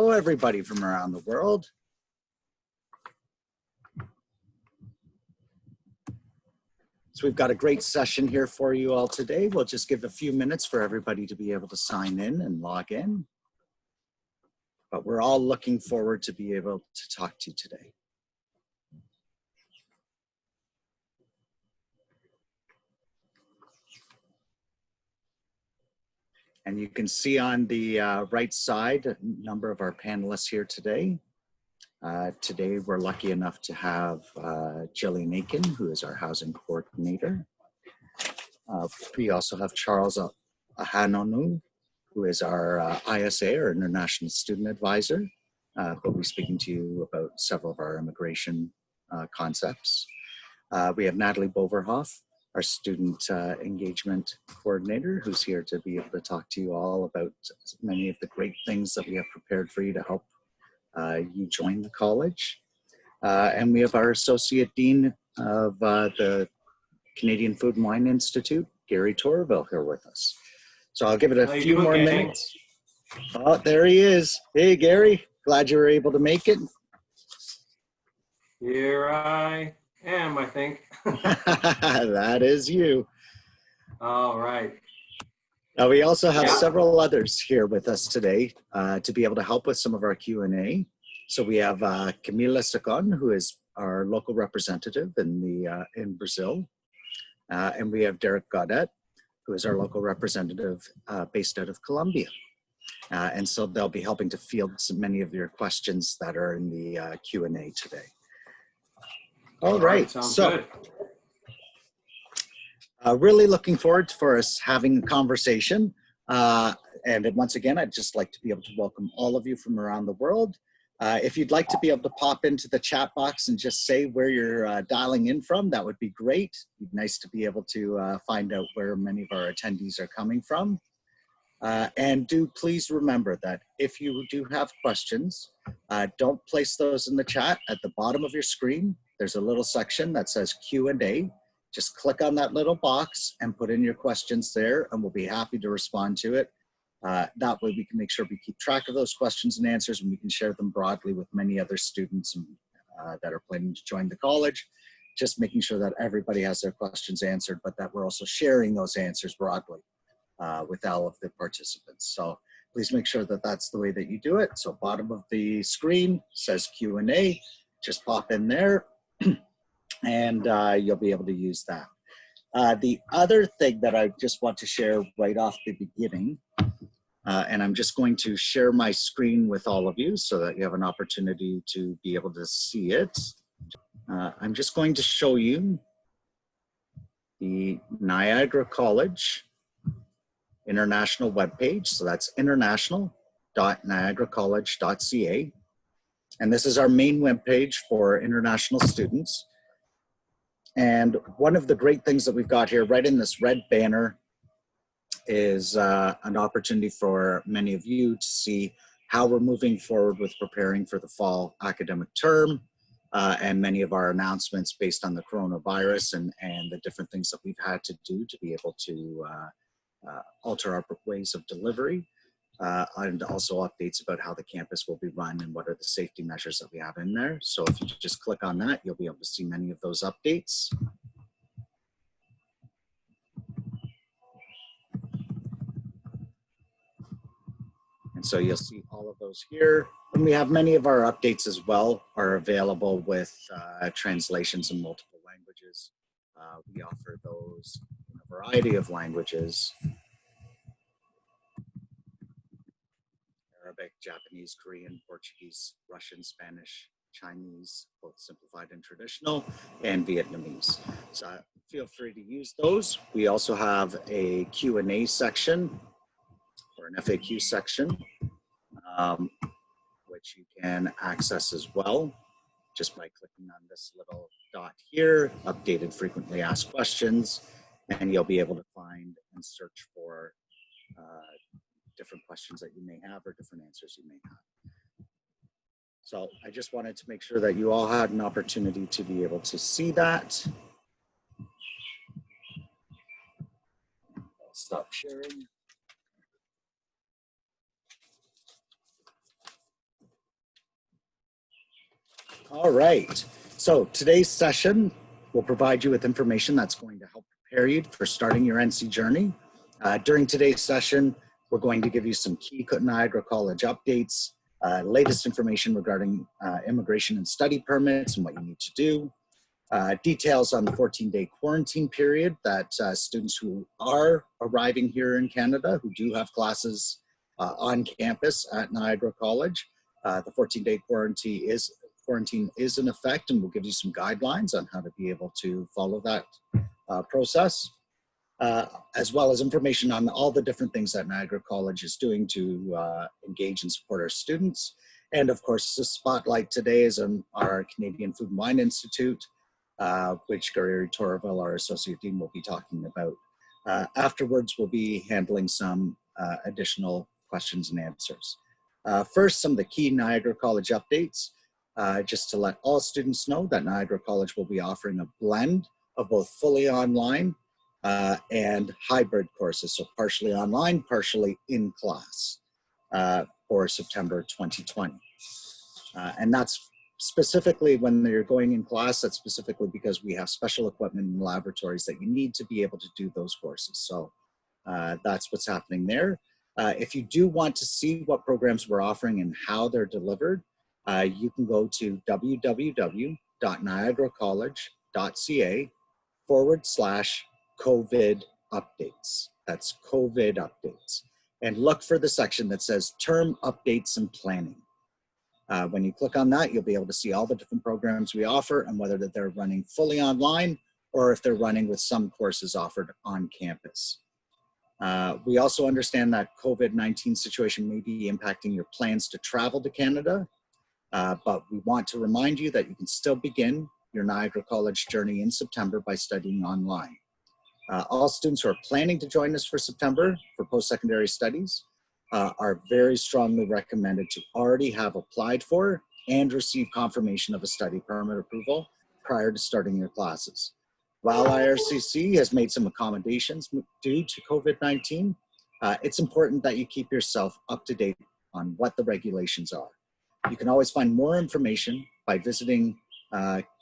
Hello, everybody from around the world. So we've got a great session here for you all today. We'll just give a few minutes for everybody to be able to sign in and log in. But we're all looking forward to be able to talk to you today. And you can see on the right side a number of our panelists here today. Today, we're lucky enough to have Jillian Aiken, who is our housing coordinator. We also have Charles Ahanonu, who is our ISA, or International Student Advisor, who will be speaking to you about several of our immigration concepts. We have Natalie Boverhoff, our Student Engagement Coordinator, who's here to be able to talk to you all about many of the great things that we have prepared for you to help you join the college. And we have our Associate Dean of the Canadian Food and Wine Institute, Gary Torville, here with us. So I'll give it a few more minutes. Oh, there he is. Hey, Gary, glad you were able to make it. Here I am, I think. That is you. All right. Now, we also have several others here with us today to be able to help with some of our Q&A. So we have Camila Sacon, who is our local representative in Brazil. And we have Derek Gaudet, who is our local representative based out of Colombia. And so they'll be helping to field many of your questions that are in the Q&A today. All right, sounds so good. Really looking forward for us having a conversation. And once again, I'd just like to be able to welcome all of you from around the world. If you'd like to be able to pop into the chat box and just say where you're dialing in from, that would be great. It'd be nice to be able to find out where many of our attendees are coming from. And do please remember that if you do have questions, don't place those in the chat. At the bottom of your screen, there's a little section that says Q&A. Just click on that little box and put in your questions there, and we'll be happy to respond to it. That way we can make sure we keep track of those questions and answers, and we can share them broadly with many other students that are planning to join the college. Just making sure that everybody has their questions answered, but that we're also sharing those answers broadly with all of the participants. So please make sure that that's the way that you do it. So bottom of the screen says Q&A, just pop in there and you'll be able to use that. The other thing that I just want to share right off the beginning, and I'm just going to share my screen with all of you so that you have an opportunity to be able to see it. I'm just going to show you the Niagara College International webpage. So that's international.niagaracollege.ca. And this is our main webpage for international students. And one of the great things that we've got here right in this red banner is an opportunity for many of you to see how we're moving forward with preparing for the fall academic term and many of our announcements based on the coronavirus and the different things that we've had to do to be able to alter our ways of delivery, and also updates about how the campus will be run and what are the safety measures that we have in there. So if you just click on that, you'll be able to see many of those updates. And so you'll see all of those here. And we have many of our updates as well are available with translations in multiple languages. We offer those in a variety of languages: Arabic, Japanese, Korean, Portuguese, Russian, Spanish, Chinese, both simplified and traditional, and Vietnamese. So feel free to use those. We also have a Q&A section, or an FAQ section, which you can access as well just by clicking on this little dot here, updated frequently asked questions, and you'll be able to find and search for different questions that you may have or different answers you may have. So I just wanted to make sure that you all had an opportunity to be able to see that. I'll stop sharing. All right. So today's session will provide you with information that's going to help prepare you for starting your NC journey. During today's session, we're going to give you some key Niagara College updates, latest information regarding immigration and study permits and what you need to do, details on the 14-day quarantine period that students who are arriving here in Canada, who do have classes on campus at Niagara College, the 14-day quarantine is in effect, and we'll give you some guidelines on how to be able to follow that process, as well as information on all the different things that Niagara College is doing to engage and support our students. And of course, the spotlight today is on our Canadian Food and Wine Institute, which Gary Torville, our Associate Dean, will be talking about. Afterwards, we'll be handling some additional questions and answers. First, some of the key Niagara College updates. Just to let all students know that Niagara College will be offering a blend of both fully online and hybrid courses, so partially online, partially in class for September 2020. And that's specifically when you're going in class, that's specifically because we have special equipment and laboratories that you need to be able to do those courses. So that's what's happening there. If you do want to see what programs we're offering and how they're delivered, you can go to www.niagaracollege.ca/COVID updates. That's COVID updates. And look for the section that says term updates and planning. When you click on that, you'll be able to see all the different programs we offer and whether that they're running fully online or if they're running with some courses offered on campus. We also understand that COVID-19 situation may be impacting your plans to travel to Canada. But we want to remind you that you can still begin your Niagara College journey in September by studying online. All students who are planning to join us for September for post-secondary studies are very strongly recommended to already have applied for and receive confirmation of a study permit approval prior to starting your classes. While IRCC has made some accommodations due to COVID-19, it's important that you keep yourself up to date on what the regulations are. You can always find more information by visiting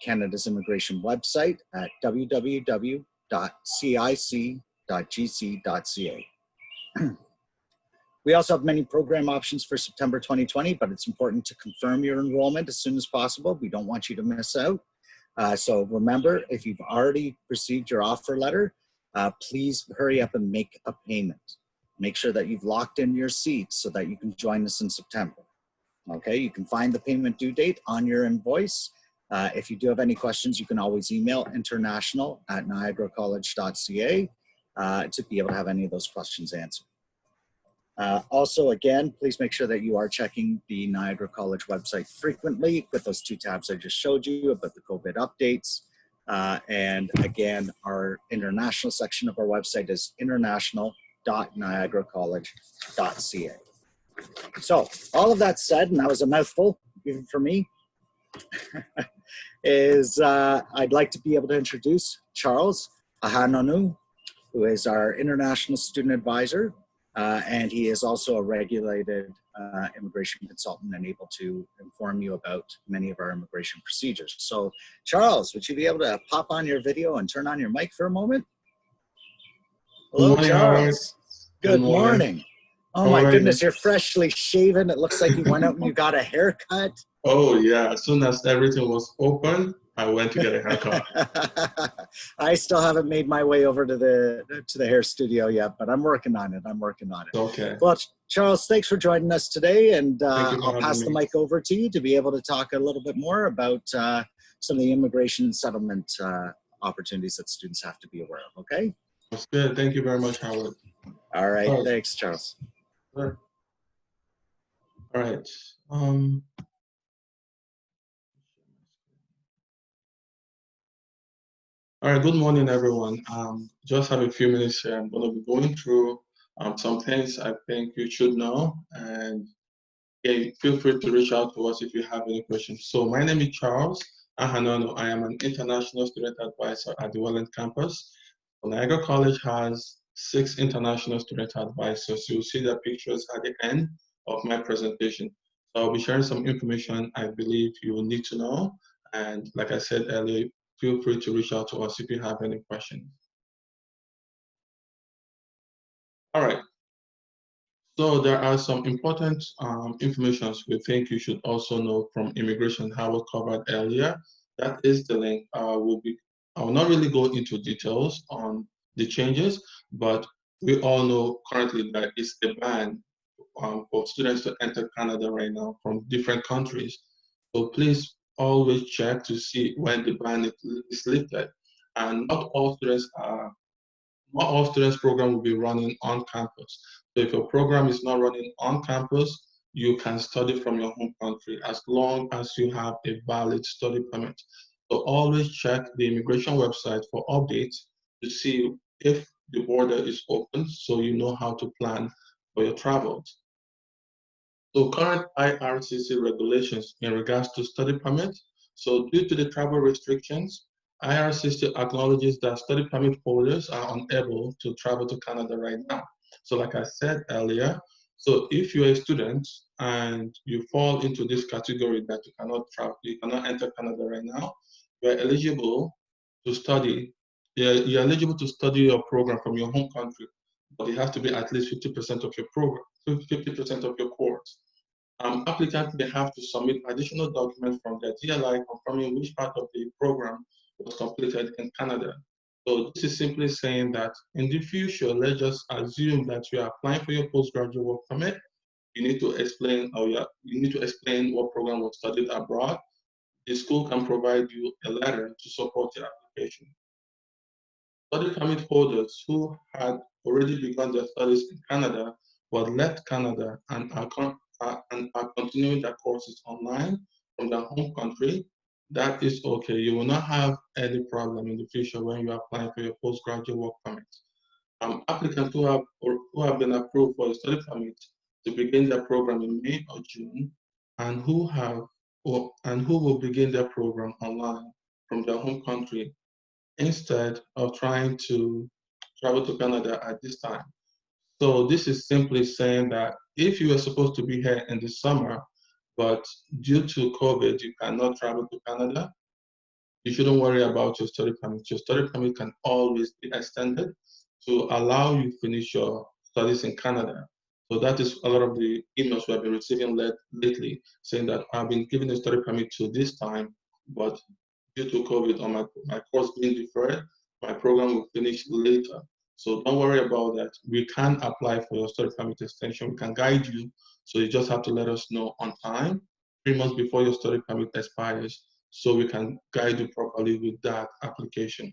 Canada's immigration website at www.cic.gc.ca. We also have many program options for September 2020, but it's important to confirm your enrollment as soon as possible. We don't want you to miss out. So remember, if you've already received your offer letter, please hurry up and make a payment. Make sure that you've locked in your seats so that you can join us in September. Okay, you can find the payment due date on your invoice. If you do have any questions, you can always email international@niagaracollege.ca to be able to have any of those questions answered. Also, again, please make sure that you are checking the Niagara College website frequently with those two tabs I just showed you about the COVID updates. And again, our international section of our website is international.niagaracollege.ca. So all of that said, and that was a mouthful, even for me, is I'd like to be able to introduce Charles Ahanonu, who is our international student advisor, and he is also a regulated immigration consultant and able to inform you about many of our immigration procedures. So Charles, would you be able to pop on your video and turn on your mic for a moment? Hello, Good morning, Charles. Good morning. Oh How my are goodness, you? you're freshly shaven. It looks like you went out and you got a haircut. Oh yeah, as soon as everything was open, I went to get a haircut. I still haven't made my way over to the hair studio yet, but I'm working on it. Okay. Well, Charles, thanks for joining us today, and Thank you for I'll pass the having me. mic over to you to be able to talk a little bit more about some of the immigration and settlement opportunities that students have to be aware of. Okay. That's good. Thank you very much, Howard. All right. All right. Thanks, Charles. Sure. All right. All right. Good morning, everyone. Just have a few minutes here. I'm going to be going through some things I think you should know, and yeah, feel free to reach out to us if you have any questions. So my name is Charles Ahanonu. I am an international student advisor at the Welland campus. Niagara College has 6 international student advisors. You'll see the pictures at the end of my presentation. So I'll be sharing some information I believe you will need to know. And like I said earlier, feel free to reach out to us if you have any questions. All right. So there are some important information we think you should also know from immigration, how we covered earlier. That is the link. I will not really go into details on the changes, but we all know currently that it's a ban for students to enter Canada right now from different countries. So please always check to see when the ban is lifted. And not all students program will be running on campus. So if your program is not running on campus, you can study from your home country as long as you have a valid study permit. So always check the immigration website for updates to see if the border is open so you know how to plan for your travels. So current IRCC regulations in regards to study permit. So due to the travel restrictions, IRCC acknowledges that study permit holders are unable to travel to Canada right now. So like I said earlier, so if you're a student and you fall into this category that you cannot travel, you cannot enter Canada right now, you're eligible to study. You're eligible to study your program from your home country, but it has to be at least 50% of your program, 50% of your course. Applicants may have to submit additional documents from their GLI confirming which part of the program was completed in Canada. So this is simply saying that in the future, let's just assume that you are applying for your postgraduate work permit. You need to explain what program was studied abroad. The school can provide you a letter to support your application. Study permit holders who had already begun their studies in Canada but left Canada and are continuing their courses online from their home country, that is okay. You will not have any problem in the future when you are applying for your postgraduate work permit. Applicants who have been approved for a study permit to begin their program in May or June and who will begin their program online from their home country instead of trying to travel to Canada at this time. So this is simply saying that if you were supposed to be here in the summer, but due to COVID, you cannot travel to Canada, you shouldn't worry about your study permit. Your study permit can always be extended to allow you to finish your studies in Canada. So that is a lot of the emails we have been receiving lately, saying that I've been given a study permit to this time, but due to COVID or my course being deferred, my program will finish later. So don't worry about that. We can apply for your study permit extension. We can guide you. So you just have to let us know on time, 3 months before your study permit expires, so we can guide you properly with that application.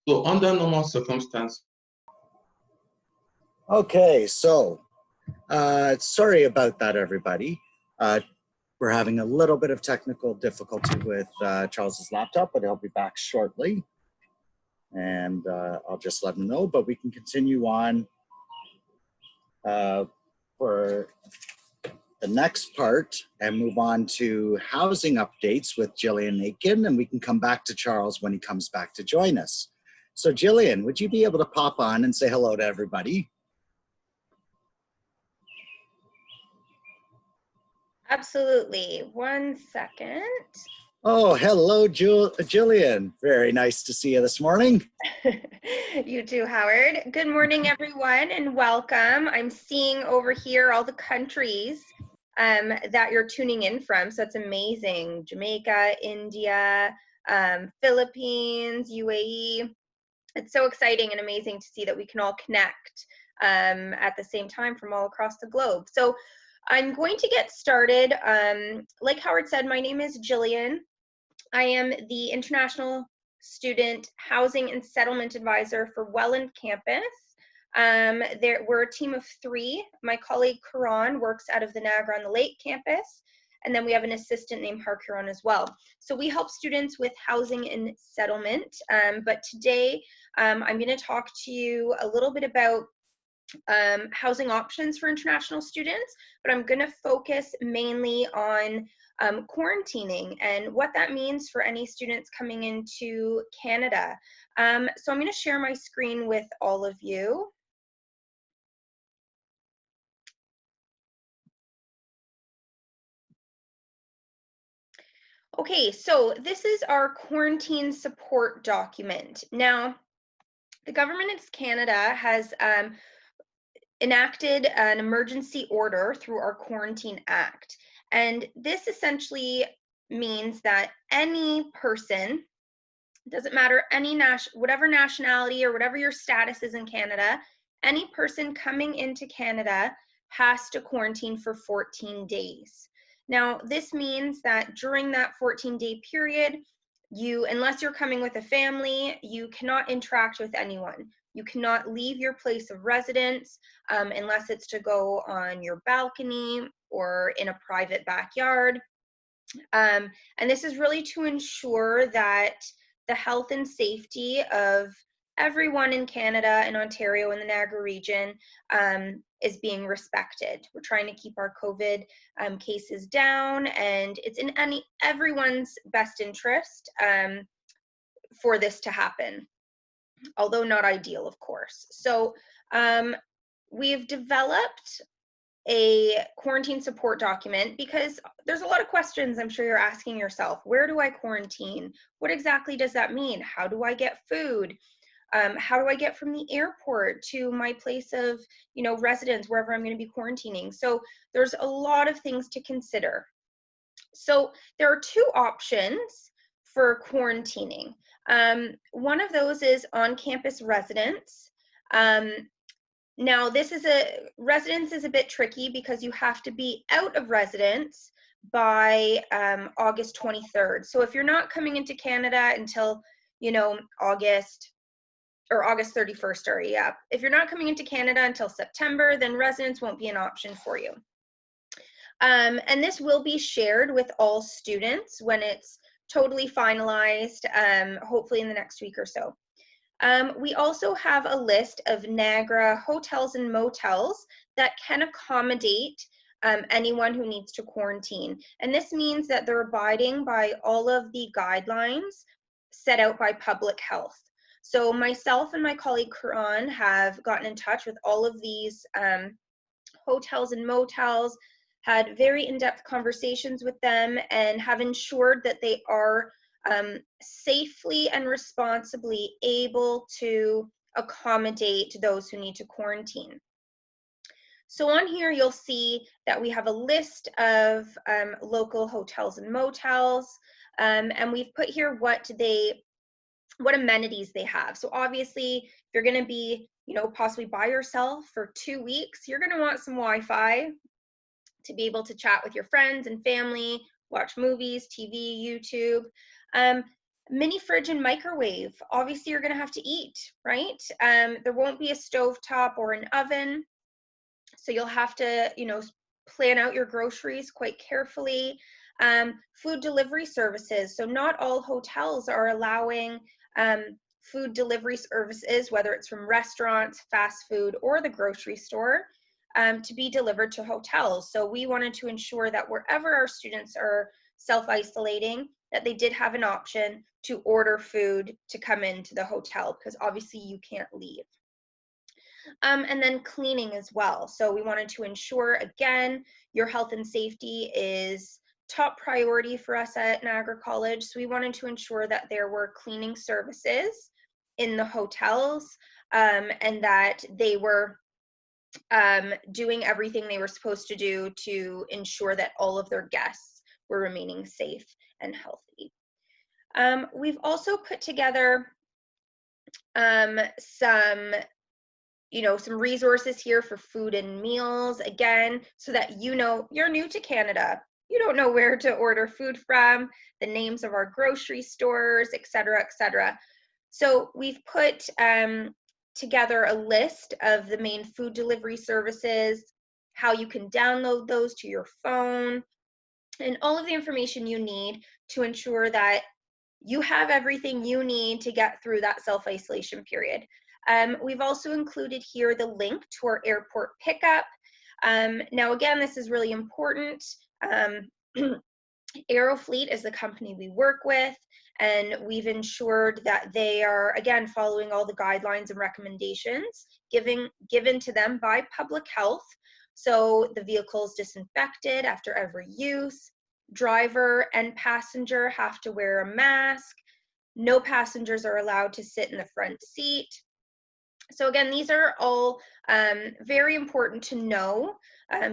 So under normal circumstances. Okay, so sorry about that, everybody. We're having a little bit of technical difficulty with Charles's laptop, but he'll be back shortly. And I'll just let him know, but we can continue on for the next part and move on to housing updates with Jillian Aiken, and we can come back to Charles when he comes back to join us. So Jillian, would you be able to pop on and say hello to everybody? Absolutely. 1 second. Oh, hello, Jillian. Very nice to see you this morning. You too, Howard. Good morning, everyone, and welcome. I'm seeing over here all the countries that you're tuning in from, so it's amazing. Jamaica, India, Philippines, UAE. It's so exciting and amazing to see that we can all connect at the same time from all across the globe. So I'm going to get started. Like Howard said, my name is Jillian. I am the International Student Housing and Settlement Advisor for Welland Campus. We're a team of 3. My colleague Karan works out of the Niagara-on-the-Lake campus, and then we have an assistant named Harkiran as well. So we help students with housing and settlement, but today I'm going to talk to you a little bit about housing options for international students, but I'm going to focus mainly on quarantining and what that means for any students coming into Canada. So I'm going to share my screen with all of you. Okay, so this is our quarantine support document. Now, the government of Canada has enacted an emergency order through our Quarantine Act. And this essentially means that any person, doesn't matter whatever nationality or whatever your status is in Canada, any person coming into Canada has to quarantine for 14 days. Now, this means that during that 14-day period, unless you're coming with a family, you cannot interact with anyone. You cannot leave your place of residence unless it's to go on your balcony or in a private backyard. And this is really to ensure that the health and safety of everyone in Canada and Ontario and the Niagara region is being respected. We're trying to keep our COVID cases down, and it's in everyone's best interest for this to happen, although not ideal, of course. So we've developed a quarantine support document because there's a lot of questions I'm sure you're asking yourself. Where do I quarantine? What exactly does that mean? How do I get food? How do I get from the airport to my place of, residence, wherever I'm going to be quarantining? So there's a lot of things to consider. So there are two options for quarantining. One of those is on-campus residence. Now, residence is a bit tricky because you have to be out of residence by August 23rd. So if you're not coming into Canada until, August 31st, sorry, yeah. If you're not coming into Canada until September, then residence won't be an option for you. And this will be shared with all students when it's totally finalized, hopefully in the next week or so. We also have a list of Niagara hotels and motels that can accommodate anyone who needs to quarantine. And this means that they're abiding by all of the guidelines set out by public health. So myself and my colleague Karan have gotten in touch with all of these hotels and motels, had very in-depth conversations with them, and have ensured that they are safely and responsibly able to accommodate those who need to quarantine. So on here, you'll see that we have a list of local hotels and motels, and we've put here what amenities they have. So obviously, if you're going to be, possibly by yourself for 2 weeks, you're going to want some Wi-Fi to be able to chat with your friends and family, watch movies, TV, YouTube. Mini fridge and microwave. Obviously, you're going to have to eat, right? There won't be a stovetop or an oven, so you'll have to, plan out your groceries quite carefully. Food delivery services. So not all hotels are allowing food delivery services, whether it's from restaurants, fast food, or the grocery store, to be delivered to hotels. So we wanted to ensure that wherever our students are self-isolating, that they did have an option to order food to come into the hotel, because obviously you can't leave. And then cleaning as well. So we wanted to ensure, again, your health and safety is top priority for us at Niagara College. So we wanted to ensure that there were cleaning services in the hotels, and that they were doing everything they were supposed to do to ensure that all of their guests were remaining safe and healthy. We've also put together some resources here for food and meals, again, so that you're new to Canada. You don't know where to order food from, the names of our grocery stores, et cetera, et cetera. So we've put together a list of the main food delivery services, how you can download those to your phone, and all of the information you need to ensure that you have everything you need to get through that self-isolation period. We've also included here the link to our airport pickup. Now, again, this is really important. Aerofleet is the company we work with, and we've ensured that they are, again, following all the guidelines and recommendations given to them by public health. So the vehicle is disinfected after every use. driver and passenger have to wear a mask. No passengers are allowed to sit in the front seat. So again, these are all very important to know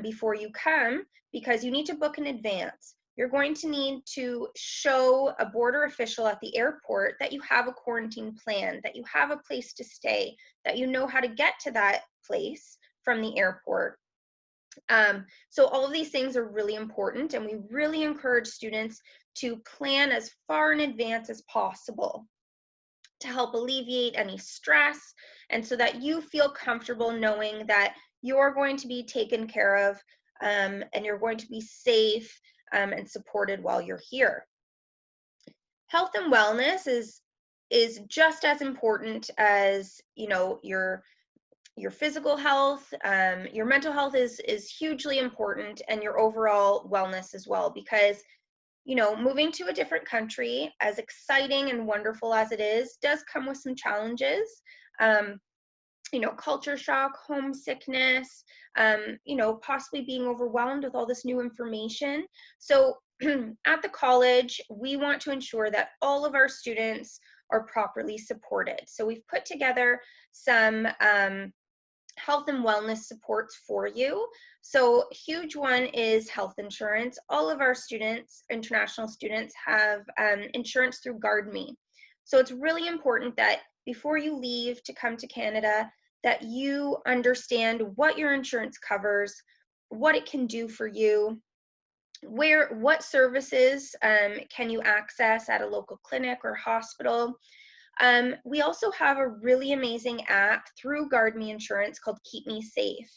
before you come, because you need to book in advance. You're going to need to show a border official at the airport that you have a quarantine plan, that you have a place to stay, that you know how to get to that place from the airport. So all of these things are really important, and we really encourage students to plan as far in advance as possible to help alleviate any stress, and so that you feel comfortable knowing that you're going to be taken care of and you're going to be safe and supported while you're here. Health and wellness is just as important as, you know, your physical health. Your mental health is hugely important, and your overall wellness as well, because, you know, moving to a different country, as exciting and wonderful as it is, does come with some challenges. You know, culture shock, homesickness, you know, possibly being overwhelmed with all this new information. So at the college, we want to ensure that all of our students are properly supported. So we've put together some health and wellness supports for you. So huge one is health insurance. All of our students, international students, have insurance through GuardMe. So it's really important that before you leave to come to Canada, that you understand what your insurance covers, what it can do for you, what services can you access at a local clinic or hospital. We also have a really amazing app through GuardMe Insurance called Keep Me Safe.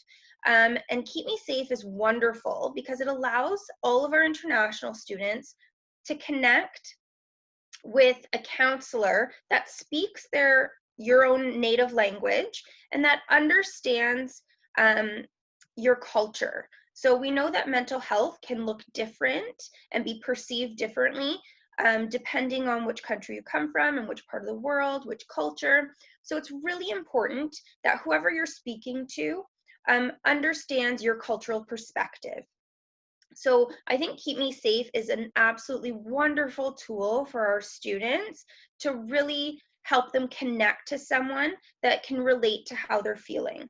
And Keep Me Safe is wonderful because it allows all of our international students to connect with a counselor that speaks your own native language and that understands your culture. So we know that mental health can look different and be perceived differently depending on which country you come from and which part of the world, which culture. So it's really important that whoever you're speaking to understands your cultural perspective. So I think Keep Me Safe is an absolutely wonderful tool for our students to really help them connect to someone that can relate to how they're feeling.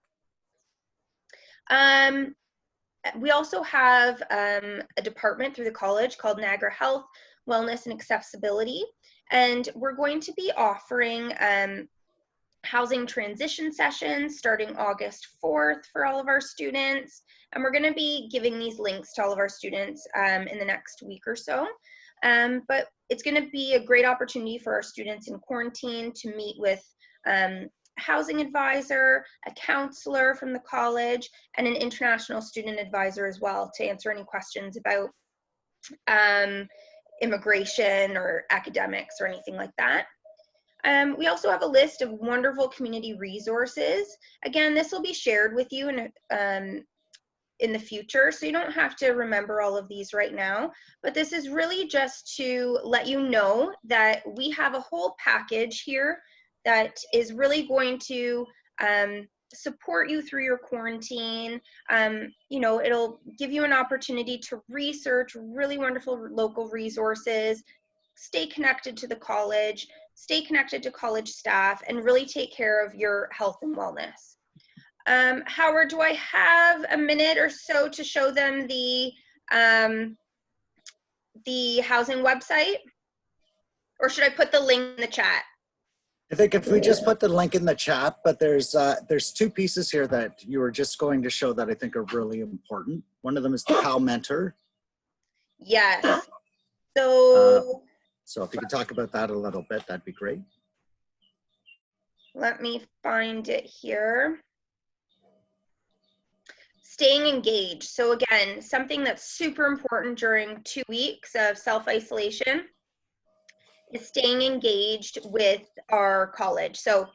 We also have a department through the college called Niagara Health, Wellness and Accessibility, and we're going to be offering housing transition sessions starting August 4th for all of our students, and we're going to be giving these links to all of our students in the next week or so. But it's going to be a great opportunity for our students in quarantine to meet with housing advisor, a counselor from the college, and an international student advisor as well to answer any questions about immigration or academics or anything like that. We also have a list of wonderful community resources. Again, this will be shared with you in the future, so you don't have to remember all of these right now, but this is really just to let you know that we have a whole package here that is really going to support you through your quarantine. You know, it'll give you an opportunity to research really wonderful local resources, stay connected to the college, stay connected to college staff, and really take care of your health and wellness. Howard, do I have a minute or so to show them the housing website? Or should I put the link in the chat? I think if we just put the link in the chat, but there's two pieces here that you were just going to show that I think are really important. One of them is the PAL Mentor. Yes. So if you could talk about that a little bit, that'd be great. Let me find it here. Staying engaged. So again, something that's super important during 2 weeks of self-isolation is staying engaged with our college. So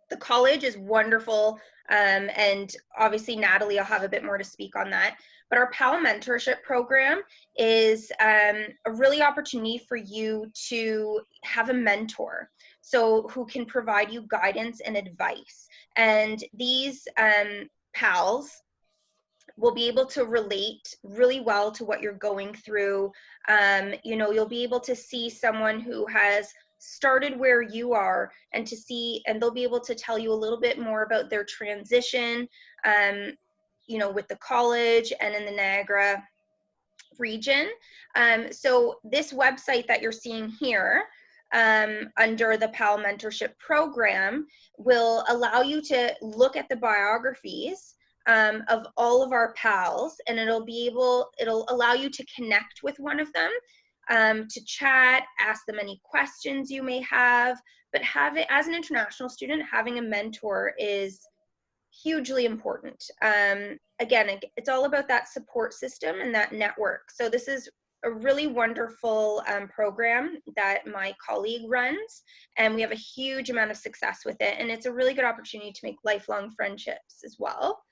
the college is wonderful, and obviously Natalie will have a bit more to speak on that, but our PAL mentorship program is a really opportunity for you to have a mentor, so who can provide you guidance and advice. And these PALs will be able to relate really well to what you're going through. You know, you'll be able to see someone who has started where you are, and they'll be able to tell you a little bit more about their transition, you know, with the college and in the Niagara region. So this website that you're seeing here, under the PAL mentorship program, will allow you to look at the biographies of all of our PALs, and it'll allow you to connect with one of them, to chat, ask them any questions you may have. But as an international student, having a mentor is hugely important. Again, it's all about that support system and that network. So this is a really wonderful program that my colleague runs, and we have a huge amount of success with it. And it's a really good opportunity to make lifelong friendships as well.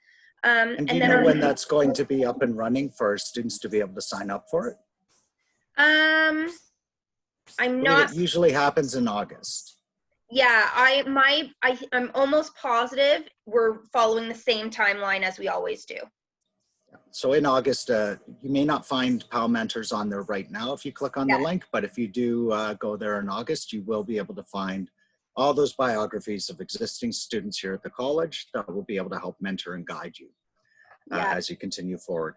And do you know when that's going to be up and running for students to be able to sign up for it? I'm not. It usually happens in August. Yeah, I'm almost positive we're following the same timeline as we always do. So in August, you may not find PAL Mentors on there right now if you click on the link, but if you do go there in August, you will be able to find all those biographies of existing students here at the college that will be able to help mentor and guide you as you continue forward.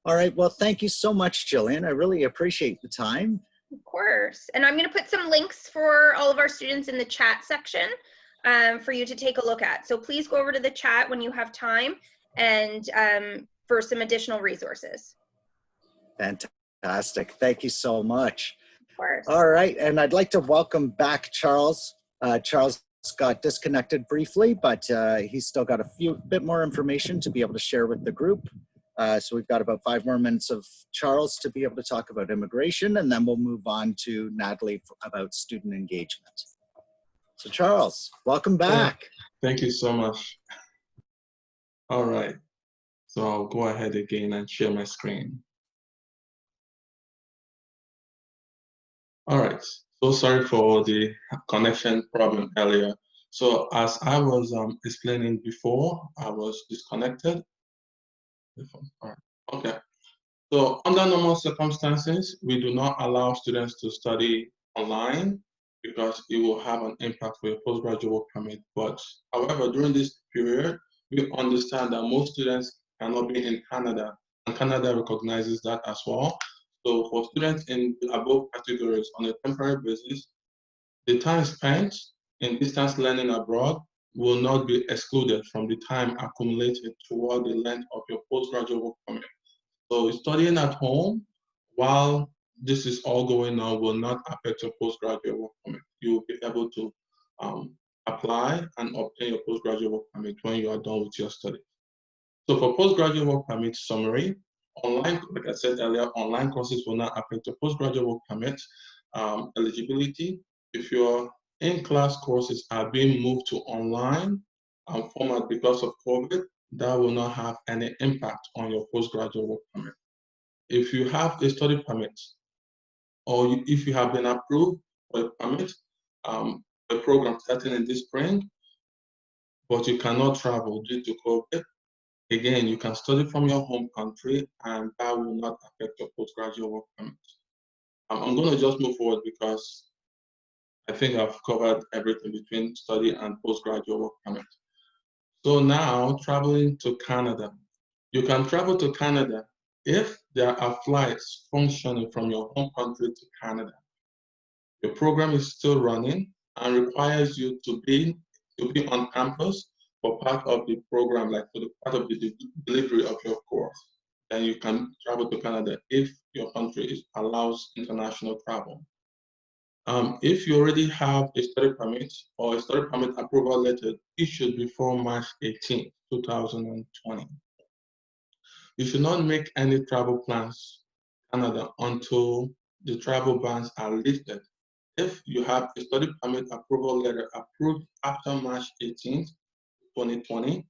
All right, well, thank you so much, Jillian. I really appreciate the time. Of course. And I'm going to put some links for all of our students in the chat section for you to take a look at. So please go over to the chat when you have time, and for some additional resources. Fantastic. Thank you so much. Of course. All right. And I'd like to welcome back Charles. Charles got disconnected briefly, but he's still got a bit more information to be able to share with the group. So we've got about 5 more minutes of Charles to be able to talk about immigration, and then we'll move on to Natalie about student engagement. So Charles, welcome back. Thank you so much. All right. So I'll go ahead again and share my screen. All right. So sorry for the connection problem earlier. So as I was explaining before, I was disconnected. All right. Okay. So under normal circumstances, we do not allow students to study online because it will have an impact for your postgraduate work permit. But however, during this period, we understand that most students cannot be in Canada, and Canada recognizes that as well. So for students in the above categories on a temporary basis, the time spent in distance learning abroad will not be excluded from the time accumulated toward the length of your postgraduate work permit. So studying at home while this is all going on will not affect your postgraduate work permit. You will be able to apply and obtain your postgraduate work permit when you are done with your study. So for postgraduate work permit summary, online, like I said earlier, online courses will not affect your postgraduate work permit eligibility. If your in-class courses are being moved to online format because of COVID, that will not have any impact on your postgraduate work permit. If you have a study permit, or if you have been approved for a permit, a program starting in this spring, but you cannot travel due to COVID, again, you can study from your home country, and that will not affect your postgraduate work permit. I'm going to just move forward because I think I've covered everything between study and postgraduate work permit. So now, traveling to Canada. You can travel to Canada if there are flights functioning from your home country to Canada. Your program is still running and requires you to be on campus for part of the program, like for the part of the delivery of your course. Then you can travel to Canada if your country allows international travel. If you already have a study permit or a study permit approval letter issued before March 18, 2020, you should not make any travel plans to Canada until the travel bans are lifted. If you have a study permit approval letter approved after March 18, 2020,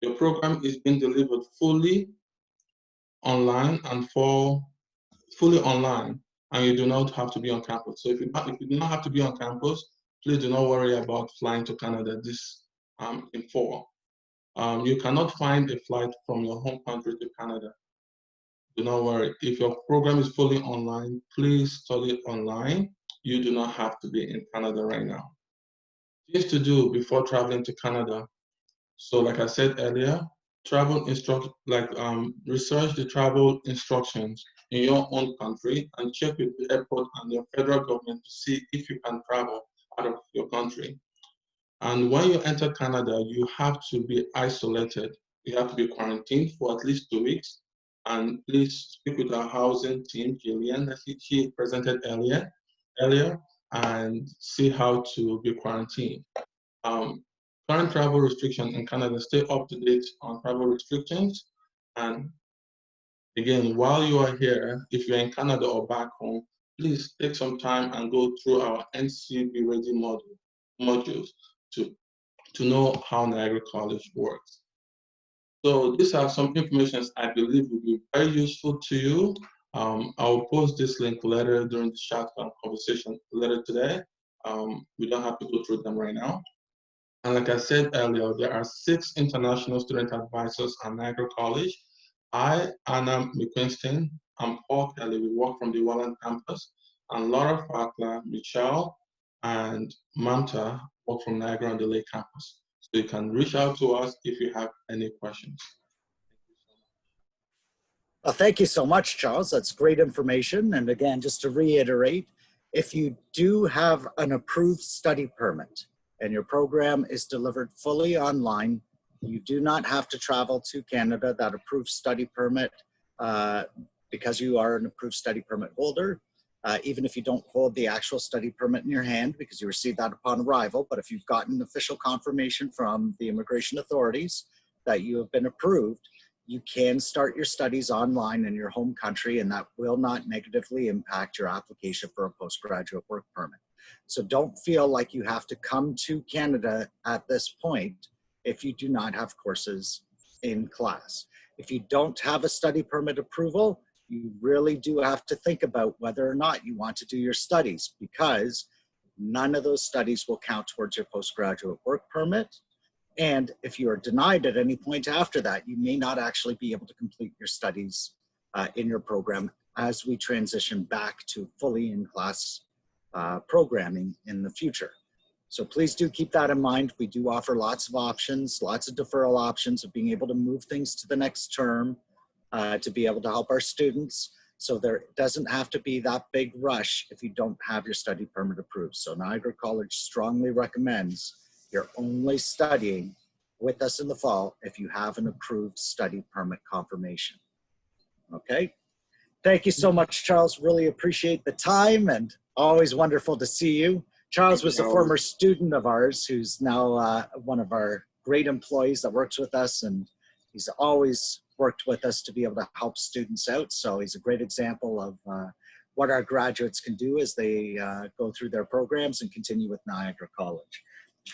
your program is being delivered fully online and and you do not have to be on campus. So if you do not have to be on campus, please do not worry about flying to Canada this in fall. You cannot find a flight from your home country to Canada. Do not worry. If your program is fully online, please study online. You do not have to be in Canada right now. Things to do before traveling to Canada. So like I said earlier, research the travel instructions in your own country and check with the airport and your federal government to see if you can travel out of your country. And when you enter Canada, you have to be isolated. You have to be quarantined for at least 2 weeks. And please speak with our housing team, Gillian, that she presented earlier, and see how to be quarantined. Current travel restrictions in Canada, stay up to date on travel restrictions. And again, while you are here, if you're in Canada or back home, please take some time and go through our NCB Ready modules to know how Niagara College works. So these are some information I believe will be very useful to you. I'll post this link later during the chat conversation later today. We don't have to go through them right now. And like I said earlier, there are 6 international student advisors at Niagara College. I, Anna McQuiston, I'm Paul Kelly. We work from the Welland campus. And Laura Fakla, Michelle, and Manta work from Niagara on the Lake campus. So you can reach out to us if you have any questions. Well, thank you so much, Charles. That's great information. And again, just to reiterate, if you do have an approved study permit and your program is delivered fully online, you do not have to travel to Canada. That approved study permit, because you are an approved study permit holder, even if you don't hold the actual study permit in your hand because you received that upon arrival, but if you've gotten official confirmation from the immigration authorities that you have been approved, you can start your studies online in your home country, and that will not negatively impact your application for a postgraduate work permit. So don't feel like you have to come to Canada at this point if you do not have courses in class. If you don't have a study permit approval, you really do have to think about whether or not you want to do your studies, because none of those studies will count towards your postgraduate work permit. And if you are denied at any point after that, you may not actually be able to complete your studies in your program as we transition back to fully in-class programming in the future. So please do keep that in mind. We do offer lots of options, lots of deferral options of being able to move things to the next term to be able to help our students. So there doesn't have to be that big rush if you don't have your study permit approved. So Niagara College strongly recommends you're only studying with us in the fall if you have an approved study permit confirmation. Okay. Thank you so much, Charles. Really appreciate the time and always wonderful to see you. Charles was a former student of ours who's now one of our great employees that works with us, and he's always worked with us to be able to help students out. So he's a great example of what our graduates can do as they go through their programs and continue with Niagara College.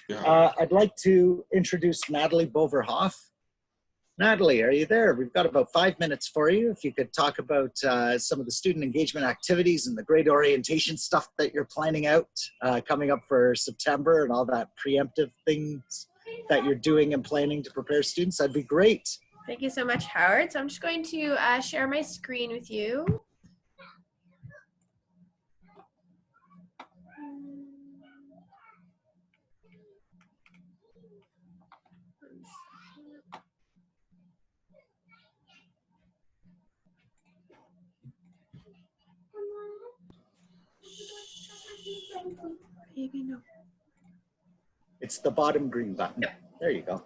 I'd like to introduce Natalie Boverhoff. Natalie, are you there? We've got about 5 minutes for you. If you could talk about some of the student engagement activities and the great orientation stuff that you're planning out coming up for September and all that preemptive things that you're doing and planning to prepare students, that'd be great. Thank you so much, Howard. So I'm just going to share my screen with you. Maybe no. It's the bottom green button. Yep. There you go.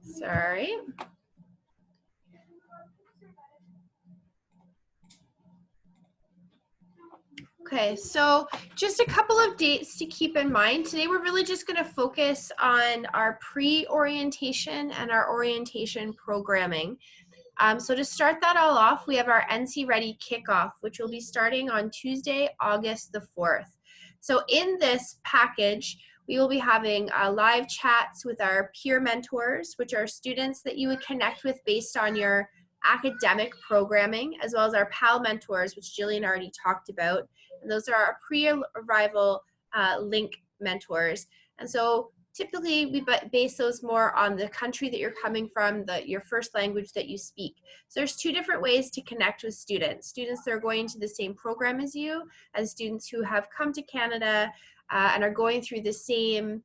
Sorry. Okay, so just a couple of dates to keep in mind. Today we're really just going to focus on our pre-orientation and our orientation programming. So to start that all off, we have our NC Ready kickoff, which will be starting on Tuesday, August the 4th. So in this package, we will be having live chats with our peer mentors, which are students that you would connect with based on your academic programming, as well as our PAL mentors, which Jillian already talked about. And those are our pre-arrival link mentors. And so Typically, we base those more on the country that you're coming from, your first language that you speak. So there's two different ways to connect with students. Students that are going to the same program as you, and students who have come to Canada and are going through the same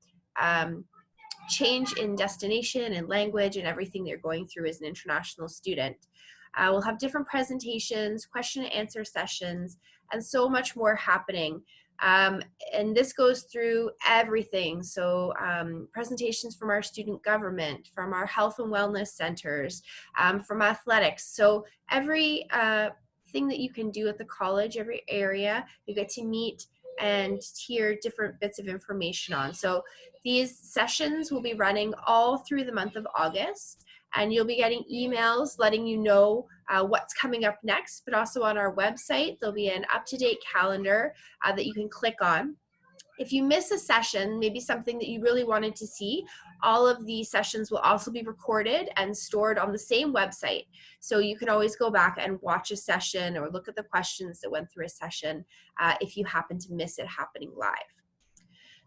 change in destination and language and everything they're going through as an international student. We'll have different presentations, question and answer sessions, and so much more happening. And this goes through everything. So presentations from our student government, from our health and wellness centers, from athletics. So every thing that you can do at the college, every area, you get to meet and hear different bits of information on. So these sessions will be running all through the month of August, and you'll be getting emails letting you know what's coming up next, but also on our website, there'll be an up-to-date calendar that you can click on. If you miss a session, maybe something that you really wanted to see, all of the sessions will also be recorded and stored on the same website. So you can always go back and watch a session or look at the questions that went through a session if you happen to miss it happening live.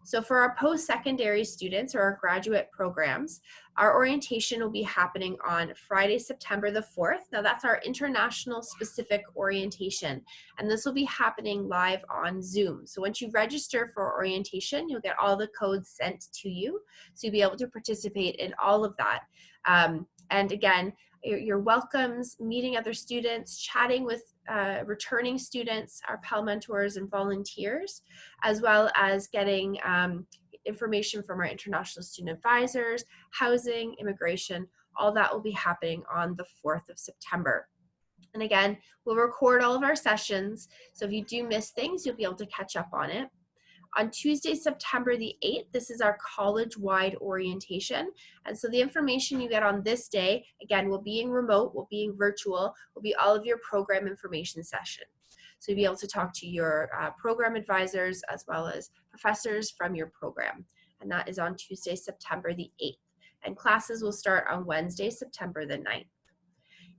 So for our post-secondary students or our graduate programs, our orientation will be happening on Friday, September the 4th. Now that's our international specific orientation, and this will be happening live on Zoom. So once you register for orientation, you'll get all the codes sent to you, so you'll be able to participate in all of that. And again, your welcomes, meeting other students, chatting with returning students, our Pal mentors and volunteers, as well as getting information from our international student advisors, housing, immigration, all that will be happening on the 4th of September. And again, we'll record all of our sessions, so if you do miss things, you'll be able to catch up on it. On Tuesday, September the 8th, this is our college-wide orientation. And so the information you get on this day, again, will be in remote, will be in virtual, will be all of your program information sessions. So you'll be able to talk to your program advisors as well as professors from your program. And that is on Tuesday, September the 8th. And classes will start on Wednesday, September the 9th.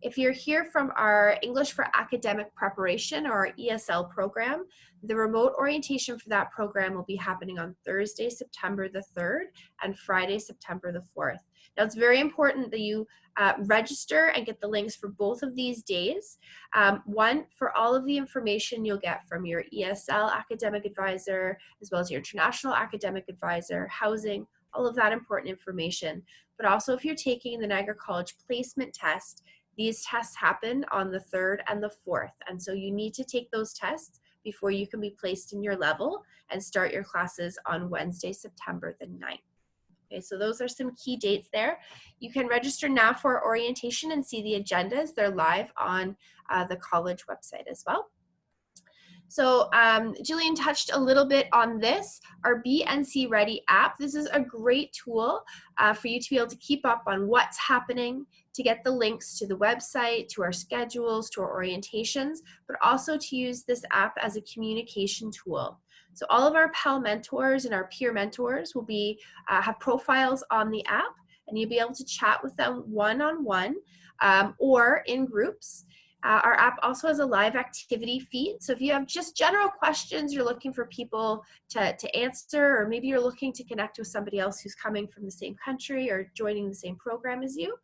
If you're here from our English for Academic Preparation or our ESL program, the remote orientation for that program will be happening on Thursday, September the 3rd and Friday, September the 4th. Now it's very important that you register and get the links for both of these days. One, for all of the information you'll get from your ESL academic advisor, as well as your international academic advisor, housing, all of that important information. But also if you're taking the Niagara College placement test, these tests happen on the 3rd and the 4th, and so you need to take those tests before you can be placed in your level and start your classes on Wednesday, September the 9th. Okay, so those are some key dates there. You can register now for orientation and see the agendas. They're live on the college website as well. So Jillian touched a little bit on this, our BNC Ready app. This is a great tool for you to be able to keep up on what's happening, to get the links to the website, to our schedules, to our orientations, but also to use this app as a communication tool. So all of our Pal mentors and our peer mentors will be have profiles on the app, and you'll be able to chat with them one-on-one or in groups. Our app also has a live activity feed. So if you have just general questions you're looking for people to answer, or maybe you're looking to connect with somebody else who's coming from the same country or joining the same program as you,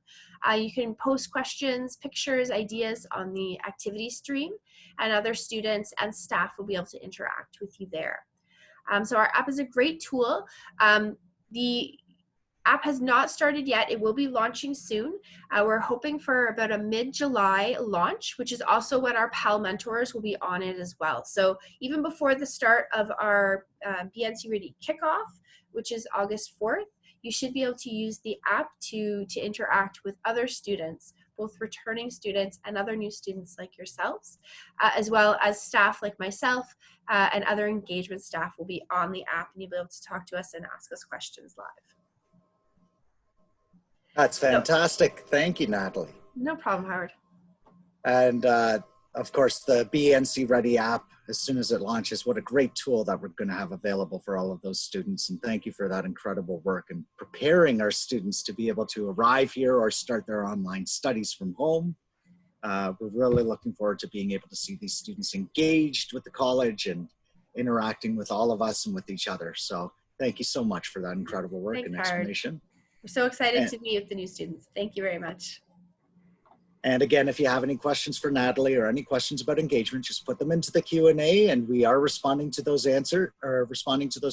you can post questions, pictures, ideas on the activity stream, and other students and staff will be able to interact with you there. So our app is a great tool. The app has not started yet. It will be launching soon. We're hoping for about a mid-July launch, which is also when our Pal mentors will be on it as well. So even before the start of our BNC Ready kickoff, which is August 4th, you should be able to use the app to interact with other students, both returning students and other new students like yourselves, as well as staff like myself and other engagement staff will be on the app, and you'll be able to talk to us and ask us questions live. That's fantastic. Thank you, Natalie. No problem, Howard. And of course, the BNC Ready app, as soon as it launches, what a great tool that we're going to have available for all of those students. And thank you for that incredible work and preparing our students to be able to arrive here or start their online studies from home. We're really looking forward to being able to see these students engaged with the college and interacting with all of us and with each other. So Thank you so much for that incredible work Thanks, and Howard. explanation. We're so excited And- to meet with the new students. Thank you very much. And again, if you have any questions for Natalie or any questions about engagement, just put them into the Q&A, and we are responding to those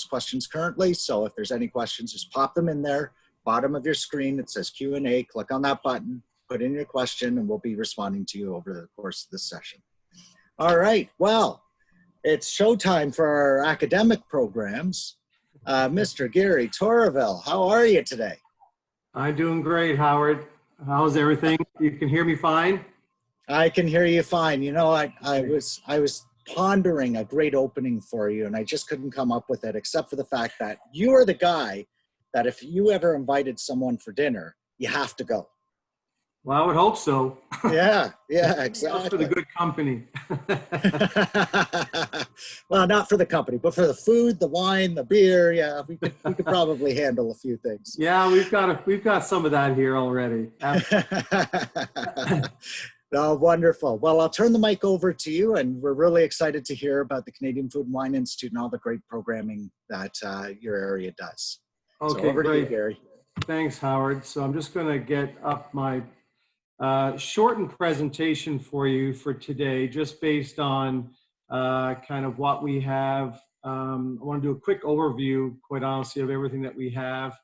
questions currently. So if there's any questions, just pop them in there. Bottom of your screen, it says Q&A. Click on that button, put in your question, and we'll be responding to you over the course of this session. All right, well, it's showtime for our academic programs. Mr. Gary Torreville, how are you today? I'm doing great, Howard. How's everything? You can hear me fine? I can hear you fine. You know, I was pondering a great opening for you, and I just couldn't come up with it, except for the fact that you are the guy that if you ever invited someone for dinner, you have to go. Well, I would hope so. Yeah, Just exactly. for the good company. Well, not for the company, but for the food, the wine, the beer. Yeah, we could probably handle a few things. Yeah, we've got some of that here already. Oh, wonderful. Well, I'll turn the mic over to you, and we're really excited to hear about the Canadian Food and Wine Institute and all the great programming that your area does. Okay, So over great. to you, Gary. Thanks, Howard. So I'm just going to get up my shortened presentation for you for today, just based on kind of what we have. I want to do a quick overview, quite honestly, of everything that we have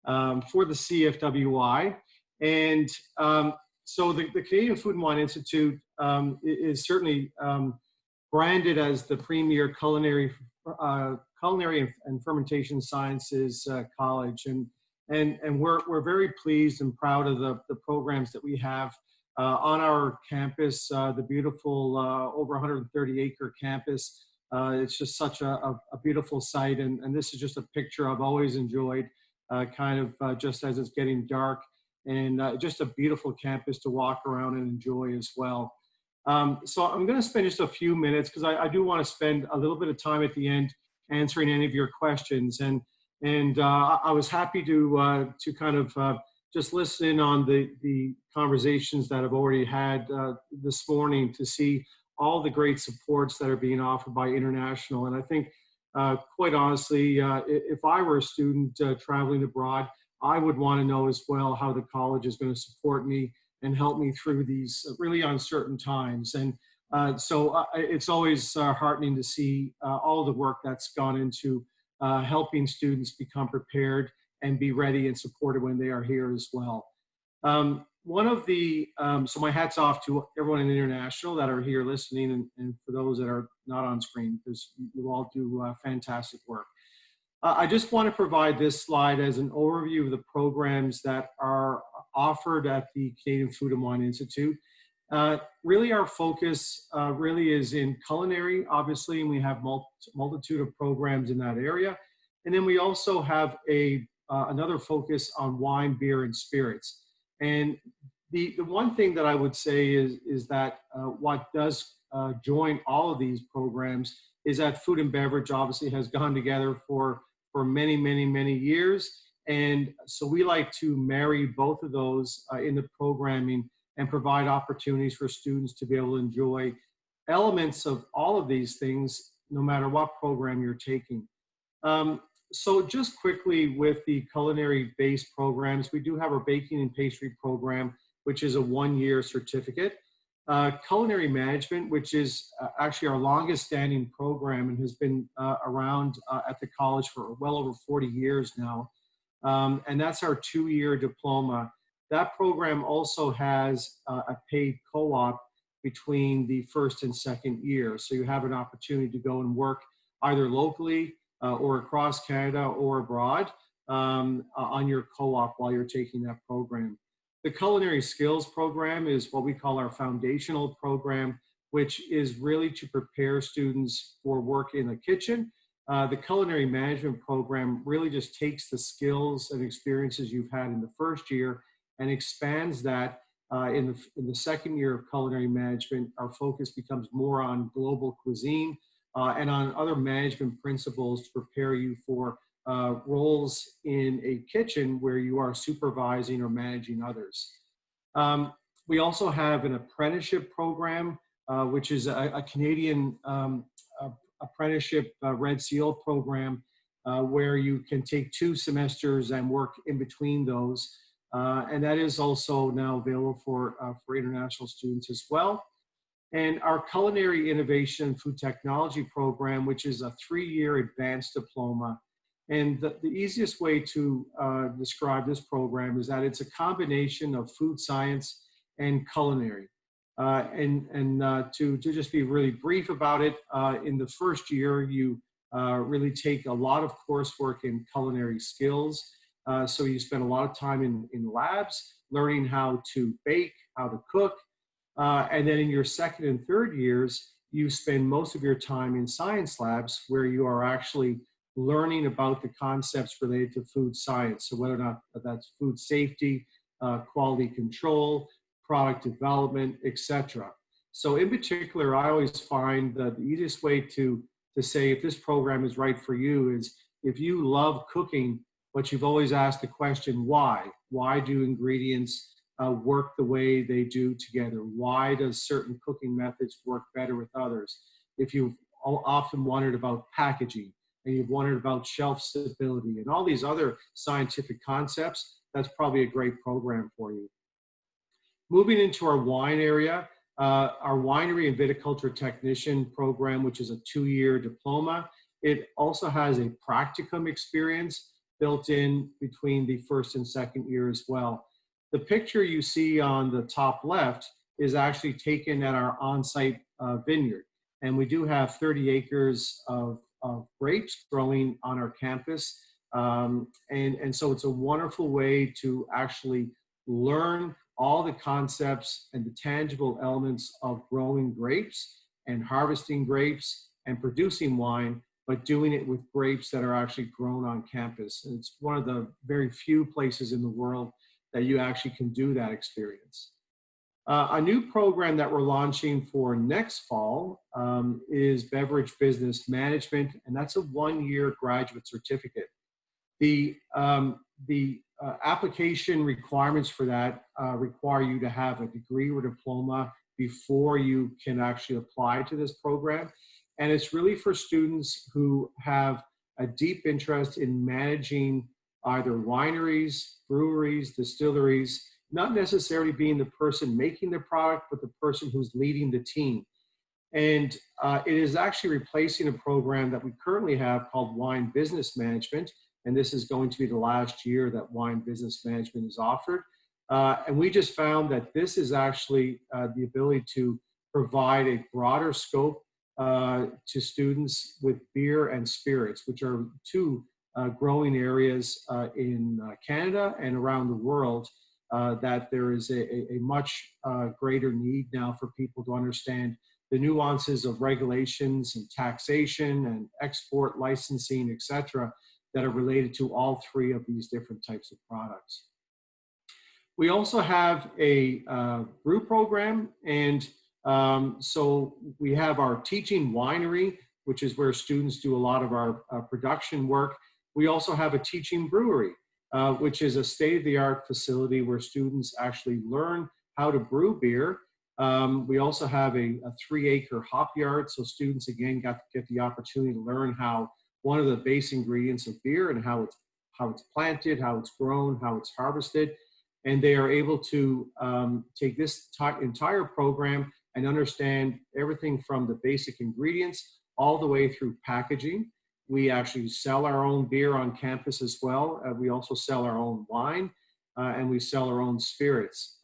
for the CFWI. And so the Canadian Food and Wine Institute is certainly branded as the premier culinary and fermentation sciences college. And we're very pleased and proud of the programs that we have on our campus, the beautiful over 130-acre campus. It's just such a beautiful site, and this is just a picture I've always enjoyed, just as it's getting dark, and just a beautiful campus to walk around and enjoy as well. So I'm going to spend just a few minutes, because I do want to spend a little bit of time at the end answering any of your questions. And I was happy to kind of just listen in on the conversations that I've already had this morning, to see all the great supports that are being offered by International. And I think, quite honestly, if I were a student traveling abroad, I would want to know as well how the college is going to support me and help me through these really uncertain times. And so it's always heartening to see all the work that's gone into helping students become prepared and be ready and supported when they are here as well. One of the, so my hat's off to everyone in International that are here listening, and for those that are not on screen, because you all do fantastic work. I just want to provide this slide as an overview of the programs that are offered at the Canadian Food and Wine Institute. Really our focus really is in culinary, obviously, and we have multitude of programs in that area. And then we also have another focus on wine, beer, and spirits. And the one thing that I would say is that what does join all of these programs is that food and beverage obviously has gone together for many, many, many years. And so we like to marry both of those in the programming and provide opportunities for students to be able to enjoy elements of all of these things, no matter what program you're taking. So just quickly with the culinary-based programs, we do have our baking and pastry program, which is a one-year certificate. Culinary management, which is actually our longest standing program and has been around at the college for well over 40 years now. And that's our two-year diploma. That program also has a paid co-op between the first and second year. So you have an opportunity to go and work either locally or across Canada or abroad on your co-op while you're taking that program. The culinary skills program is what we call our foundational program, which is really to prepare students for work in the kitchen. The culinary management program really just takes the skills and experiences you've had in the first year and expands that in the second year of culinary management. Our focus becomes more on global cuisine and on other management principles to prepare you for roles in a kitchen where you are supervising or managing others. We also have an apprenticeship program, which is a Canadian apprenticeship Red Seal program, where you can take 2 semesters and work in between those. And that is also now available for international students as well. And our Culinary Innovation and Food Technology program, which is a 3-year advanced diploma. And the easiest way to describe this program is that it's a combination of food science and culinary. To just be really brief about it, in the first year, you really take a lot of coursework in culinary skills. So you spend a lot of time in labs, learning how to bake, how to cook. And then in your second and third years, you spend most of your time in science labs where you are actually learning about the concepts related to food science. So whether or not that's food safety, quality control, product development, etc. So in particular, I always find that the easiest way to say if this program is right for you is if you love cooking, but you've always asked the question, why? Why do ingredients work the way they do together? Why does certain cooking methods work better with others? If you've often wondered about packaging and you've wondered about shelf stability and all these other scientific concepts, that's probably a great program for you. Moving into our wine area, our winery and viticulture technician program, which is a 2-year diploma. It also has a practicum experience built in between the first and second year as well. The picture you see on the top left is actually taken at our on-site vineyard. And we do have 30 acres of grapes growing on our campus. And so it's a wonderful way to actually learn all the concepts and the tangible elements of growing grapes and harvesting grapes and producing wine, but doing it with grapes that are actually grown on campus. And it's one of the very few places in the world that you actually can do that experience. A new program that we're launching for next fall is Beverage Business Management, and that's a 1-year graduate certificate. The application requirements for that require you to have a degree or diploma before you can actually apply to this program. And it's really for students who have a deep interest in managing either wineries, breweries, distilleries, not necessarily being the person making the product, but the person who's leading the team. And it is actually replacing a program that we currently have called Wine Business Management. And this is going to be the last year that Wine Business Management is offered. And we just found that this is actually the ability to provide a broader scope to students with beer and spirits, which are 2 growing areas in Canada and around the world, that there is a much greater need now for people to understand the nuances of regulations and taxation and export licensing, etc., that are related to all 3 of these different types of products. We also have a brew program, and so we have our teaching winery, which is where students do a lot of our production work. We also have a teaching brewery, which is a state-of-the-art facility where students actually learn how to brew beer. We also have a 3-acre hop yard, so students again get the opportunity to learn how one of the base ingredients of beer and how it's planted, how it's grown, how it's harvested. And they are able to take this entire program and understand everything from the basic ingredients all the way through packaging. We actually sell our own beer on campus as well. We also sell our own wine, and we sell our own spirits.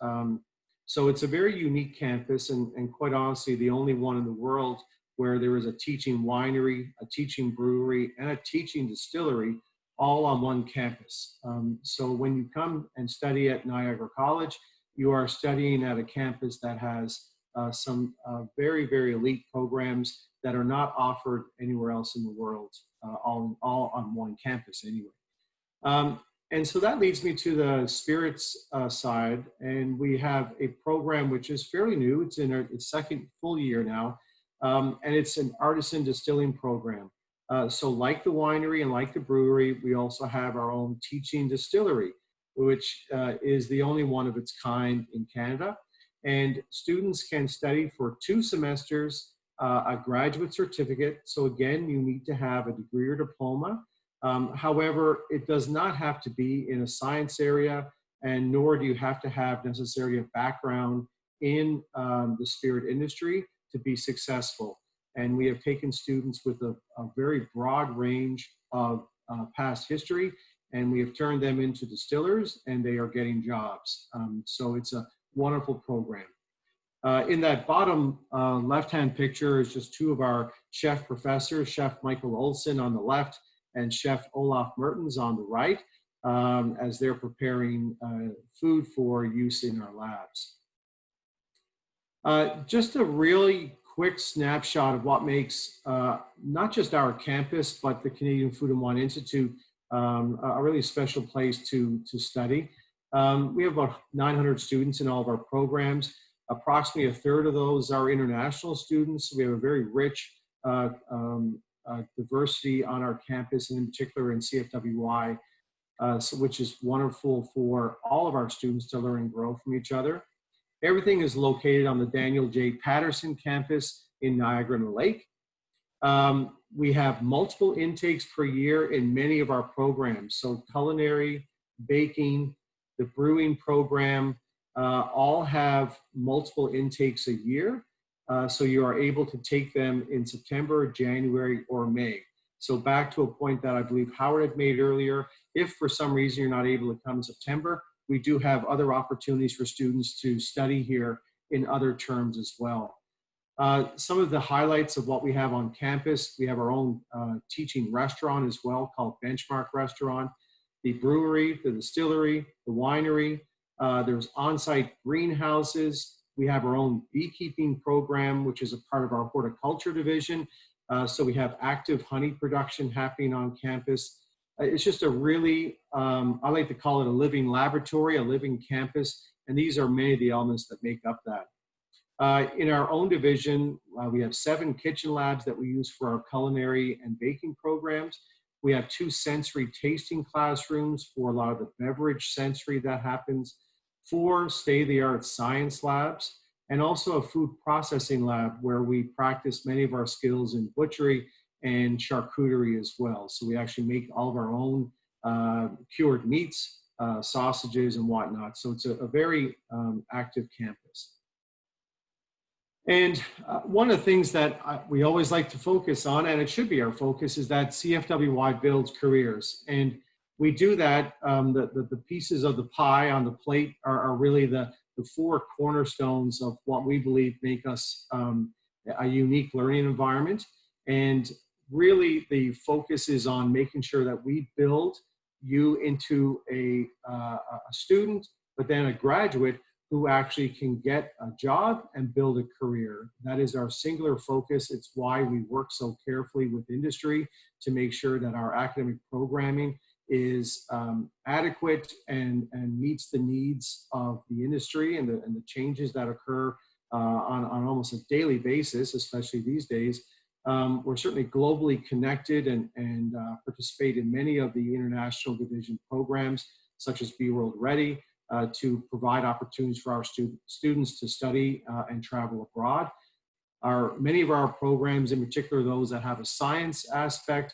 So it's a very unique campus, and quite honestly, the only one in the world where there is a teaching winery, a teaching brewery, and a teaching distillery all on one campus. So when you come and study at Niagara College, you are studying at a campus that has some very, very elite programs that are not offered anywhere else in the world, all on one campus anyway. And so that leads me to the spirits side, and we have a program which is fairly new. It's in its 2nd full year now, and it's an artisan distilling program. So like the winery and like the brewery, we also have our own teaching distillery, which is the only one of its kind in Canada. And students can study for 2 semesters, a graduate certificate. So again, you need to have a degree or diploma. However, it does not have to be in a science area, and nor do you have to have necessarily a background in the spirit industry to be successful. And we have taken students with a very broad range of past history, and we have turned them into distillers, and they are getting jobs. So it's a wonderful program. In that bottom left-hand picture is just two of our chef professors, Chef Michael Olson on the left and Chef Olaf Mertens on the right, as they're preparing food for use in our labs. Just a really quick snapshot of what makes not just our campus, but the Canadian Food and Wine Institute a really special place to study. We have about 900 students in all of our programs. Approximately a third of those are international students. We have a very rich diversity on our campus, and in particular in CFWI, which is wonderful for all of our students to learn and grow from each other. Everything is located on the Daniel J. Patterson campus in Niagara-on-the-Lake. We have multiple intakes per year in many of our programs. So culinary, baking, the brewing program, all have multiple intakes a year. So you are able to take them in September, January, or May. So back to a point that I believe Howard had made earlier, if for some reason you're not able to come in September, we do have other opportunities for students to study here in other terms as well. Some of the highlights of what we have on campus, we have our own teaching restaurant as well called Benchmark Restaurant, the brewery, the distillery, the winery, there's on-site greenhouses. We have our own beekeeping program, which is a part of our horticulture division. So we have active honey production happening on campus. It's just a really, I like to call it a living laboratory, a living campus, and these are many of the elements that make up that. In our own division, we have 7 kitchen labs that we use for our culinary and baking programs. We have 2 sensory tasting classrooms for a lot of the beverage sensory that happens, 4 state-of-the-art science labs, and also a food processing lab where we practice many of our skills in butchery and charcuterie as well. So we actually make all of our own cured meats, sausages, and whatnot. So it's a very active campus. And one of the things that we always like to focus on, and it should be our focus, is that CFWI builds careers. And we do that, the pieces of the pie on the plate are really the 4 cornerstones of what we believe make us a unique learning environment. And really the focus is on making sure that we build you into a student, but then a graduate who actually can get a job and build a career. That is our singular focus. It's why we work so carefully with industry to make sure that our academic programming is adequate and meets the needs of the industry and the changes that occur on almost a daily basis, especially these days. We're certainly globally connected and participate in many of the international division programs, such as Be World Ready, to provide opportunities for our students to study and travel abroad. Many of our programs, in particular those that have a science aspect,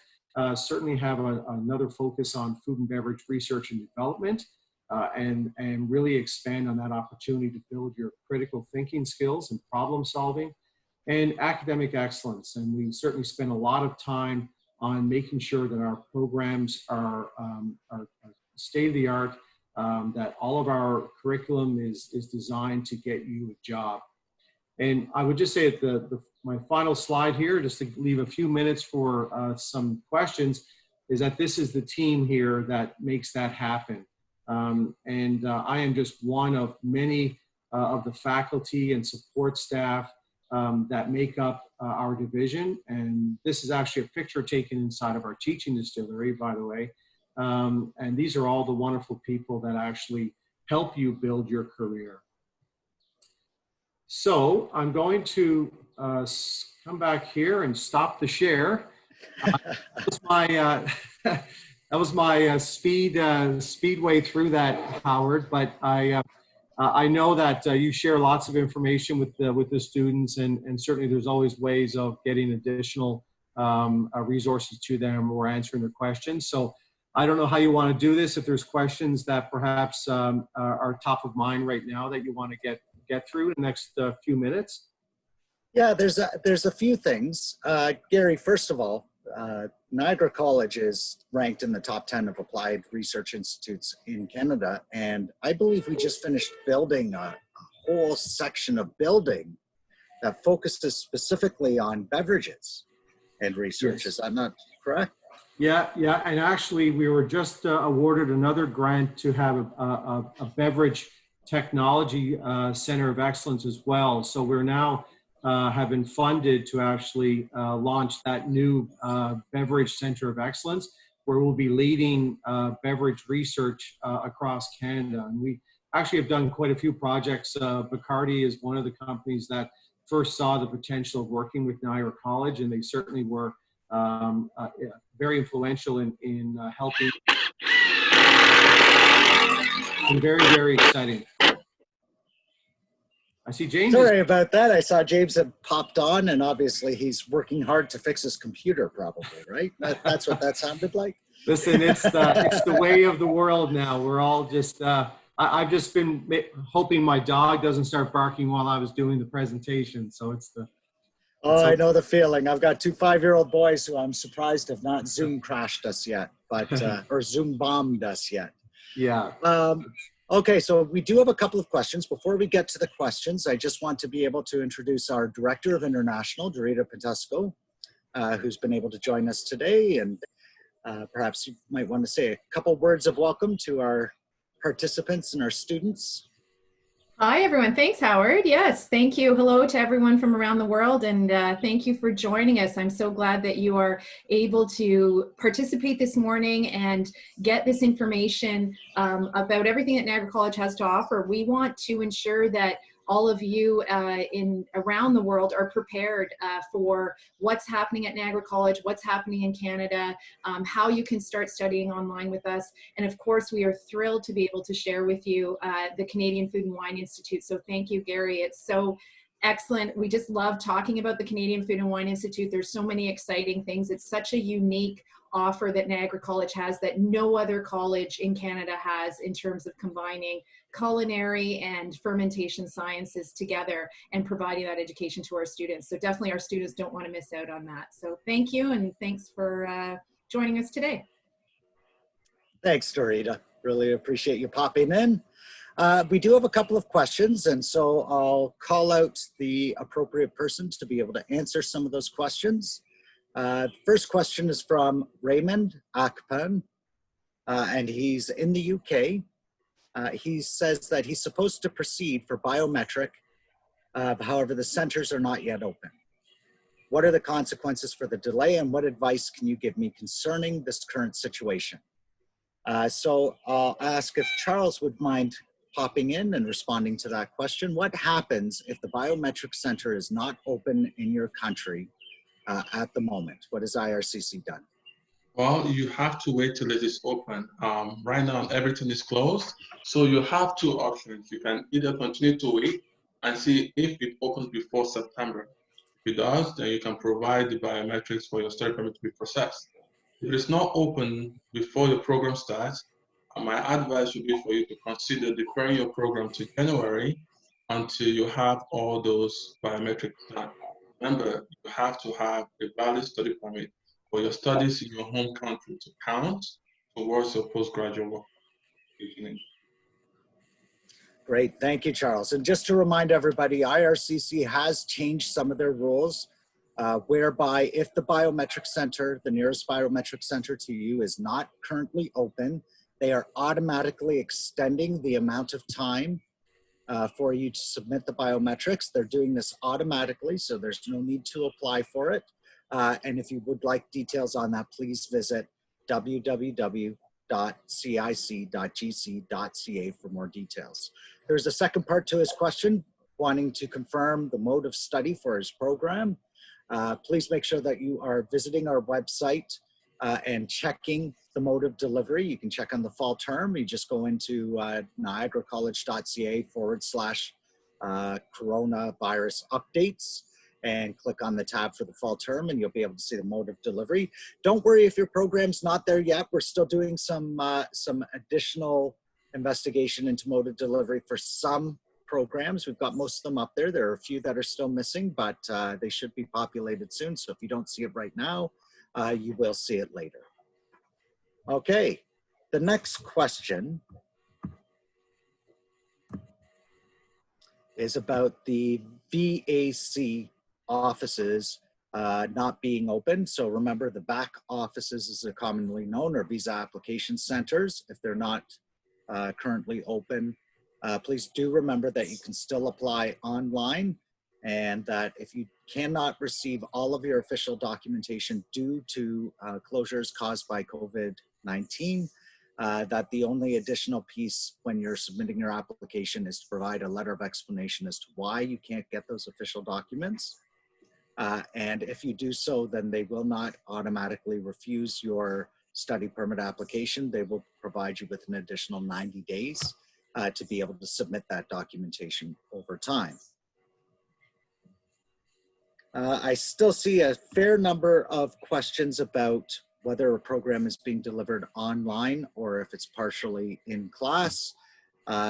certainly have another focus on food and beverage research and development, and really expand on that opportunity to build your critical thinking skills and problem solving, and academic excellence. And we certainly spend a lot of time on making sure that our programs are state-of-the-art, that all of our curriculum is designed to get you a job. And I would just say at my final slide here, just to leave a few minutes for some questions, is that this is the team here that makes that happen. I am just one of many of the faculty and support staff that make up our division. And this is actually a picture taken inside of our teaching distillery, by the way. And these are all the wonderful people that actually help you build your career. So I'm going to come back here and stop the share. That was my speedway through that, Howard. But I know that you share lots of information with the students, and certainly there's always ways of getting additional resources to them or answering their questions. So I don't know how you want to do this. If there's questions that perhaps are top of mind right now that you want to get through in the next few minutes. Yeah, there's a few things. Gary, first of all, Niagara College is ranked in the top 10 of applied research institutes in Canada. And I believe we just finished building a whole section of building that focuses specifically on beverages and research. Yes. Is that not correct? Yeah, and actually we were just awarded another grant to have a beverage technology center of excellence as well. So we're now have been funded to actually launch that new beverage center of excellence, where we'll be leading beverage research across Canada. And we actually have done quite a few projects. Bacardi is one of the companies that first saw the potential of working with Niagara College, and they certainly were very influential in helping. And very, very exciting. I see James. Sorry about that. I saw James had popped on, and obviously he's working hard to fix his computer, probably, right? That's what that sounded like. Listen, it's the way of the world now. We're all just, I've just been hoping my dog doesn't start barking while I was doing the presentation. So it's the. Oh, I know the feeling. I've got two 5-year-old boys who I'm surprised have not Zoom crashed us yet, but or Zoom bombed us yet. Yeah. Okay, so we do have a couple of questions. Before we get to the questions, I just want to be able to introduce our Director of International, Dorita Petesco, who's been able to join us today. And perhaps you might want to say a couple words of welcome to our participants and our students. Hi, everyone. Thanks, Howard. Yes, thank you. Hello to everyone from around the world, and thank you for joining us. I'm so glad that you are able to participate this morning and get this information about everything that Niagara College has to offer. We want to ensure that all of you around the world are prepared for what's happening at Niagara College, what's happening in Canada, how you can start studying online with us. And of course, we are thrilled to be able to share with you the Canadian Food and Wine Institute. So thank you, Gary. It's so excellent. We just love talking about the Canadian Food and Wine Institute. There's so many exciting things. It's such a unique offer that Niagara College has that no other college in Canada has in terms of combining culinary and fermentation sciences together and providing that education to our students. So definitely our students don't want to miss out on that. So thank you, and thanks for joining us today. Thanks, Dorita. Really appreciate you popping in. We do have a couple of questions, and so I'll call out the appropriate person to be able to answer some of those questions. First question is from Raymond Akpan, and he's in the UK. He says that he's supposed to proceed for biometric, however, the centers are not yet open. What are the consequences for the delay, and what advice can you give me concerning this current situation? So I'll ask if Charles would mind popping in and responding to that question. What happens if the biometric center is not open in your country at the moment? What has IRCC done? Well, you have to wait till it is open. Right now, everything is closed. So you have two options. You can either continue to wait and see if it opens before September. If it does, then you can provide the biometrics for your study permit to be processed. If it is not open before the program starts, my advice would be for you to consider deferring your program to January until you have all those biometrics done. Remember, you have to have a valid study permit for your studies in your home country to count towards your postgraduate work. Great, thank you, Charles. And just to remind everybody, IRCC has changed some of their rules whereby if the biometric center, the nearest biometric center to you is not currently open, they are automatically extending the amount of time for you to submit the biometrics. They're doing this automatically, so there's no need to apply for it. And if you would like details on that, please visit www.cic.gc.ca for more details. There's a second part to his question, wanting to confirm the mode of study for his program. Please make sure that you are visiting our website and checking the mode of delivery. You can check on the fall term. You just go into niagaracollege.ca/coronavirus updates, and click on the tab for the fall term, and you'll be able to see the mode of delivery. Don't worry if your program's not there yet. We're still doing some additional investigation into mode of delivery for some programs. We've got most of them up there. There are a few that are still missing, but they should be populated soon. So if you don't see it right now, you will see it later. Okay, the next question is about the VAC offices not being open. So remember, the back offices, as they're commonly known, are visa application centers. If they're not currently open, please do remember that you can still apply online, and that if you cannot receive all of your official documentation due to closures caused by COVID-19, that the only additional piece when you're submitting your application is to provide a letter of explanation as to why you can't get those official documents. And if you do so, then they will not automatically refuse your study permit application. They will provide you with an additional 90 days to be able to submit that documentation over time. I still see a fair number of questions about whether a program is being delivered online or if it's partially in class.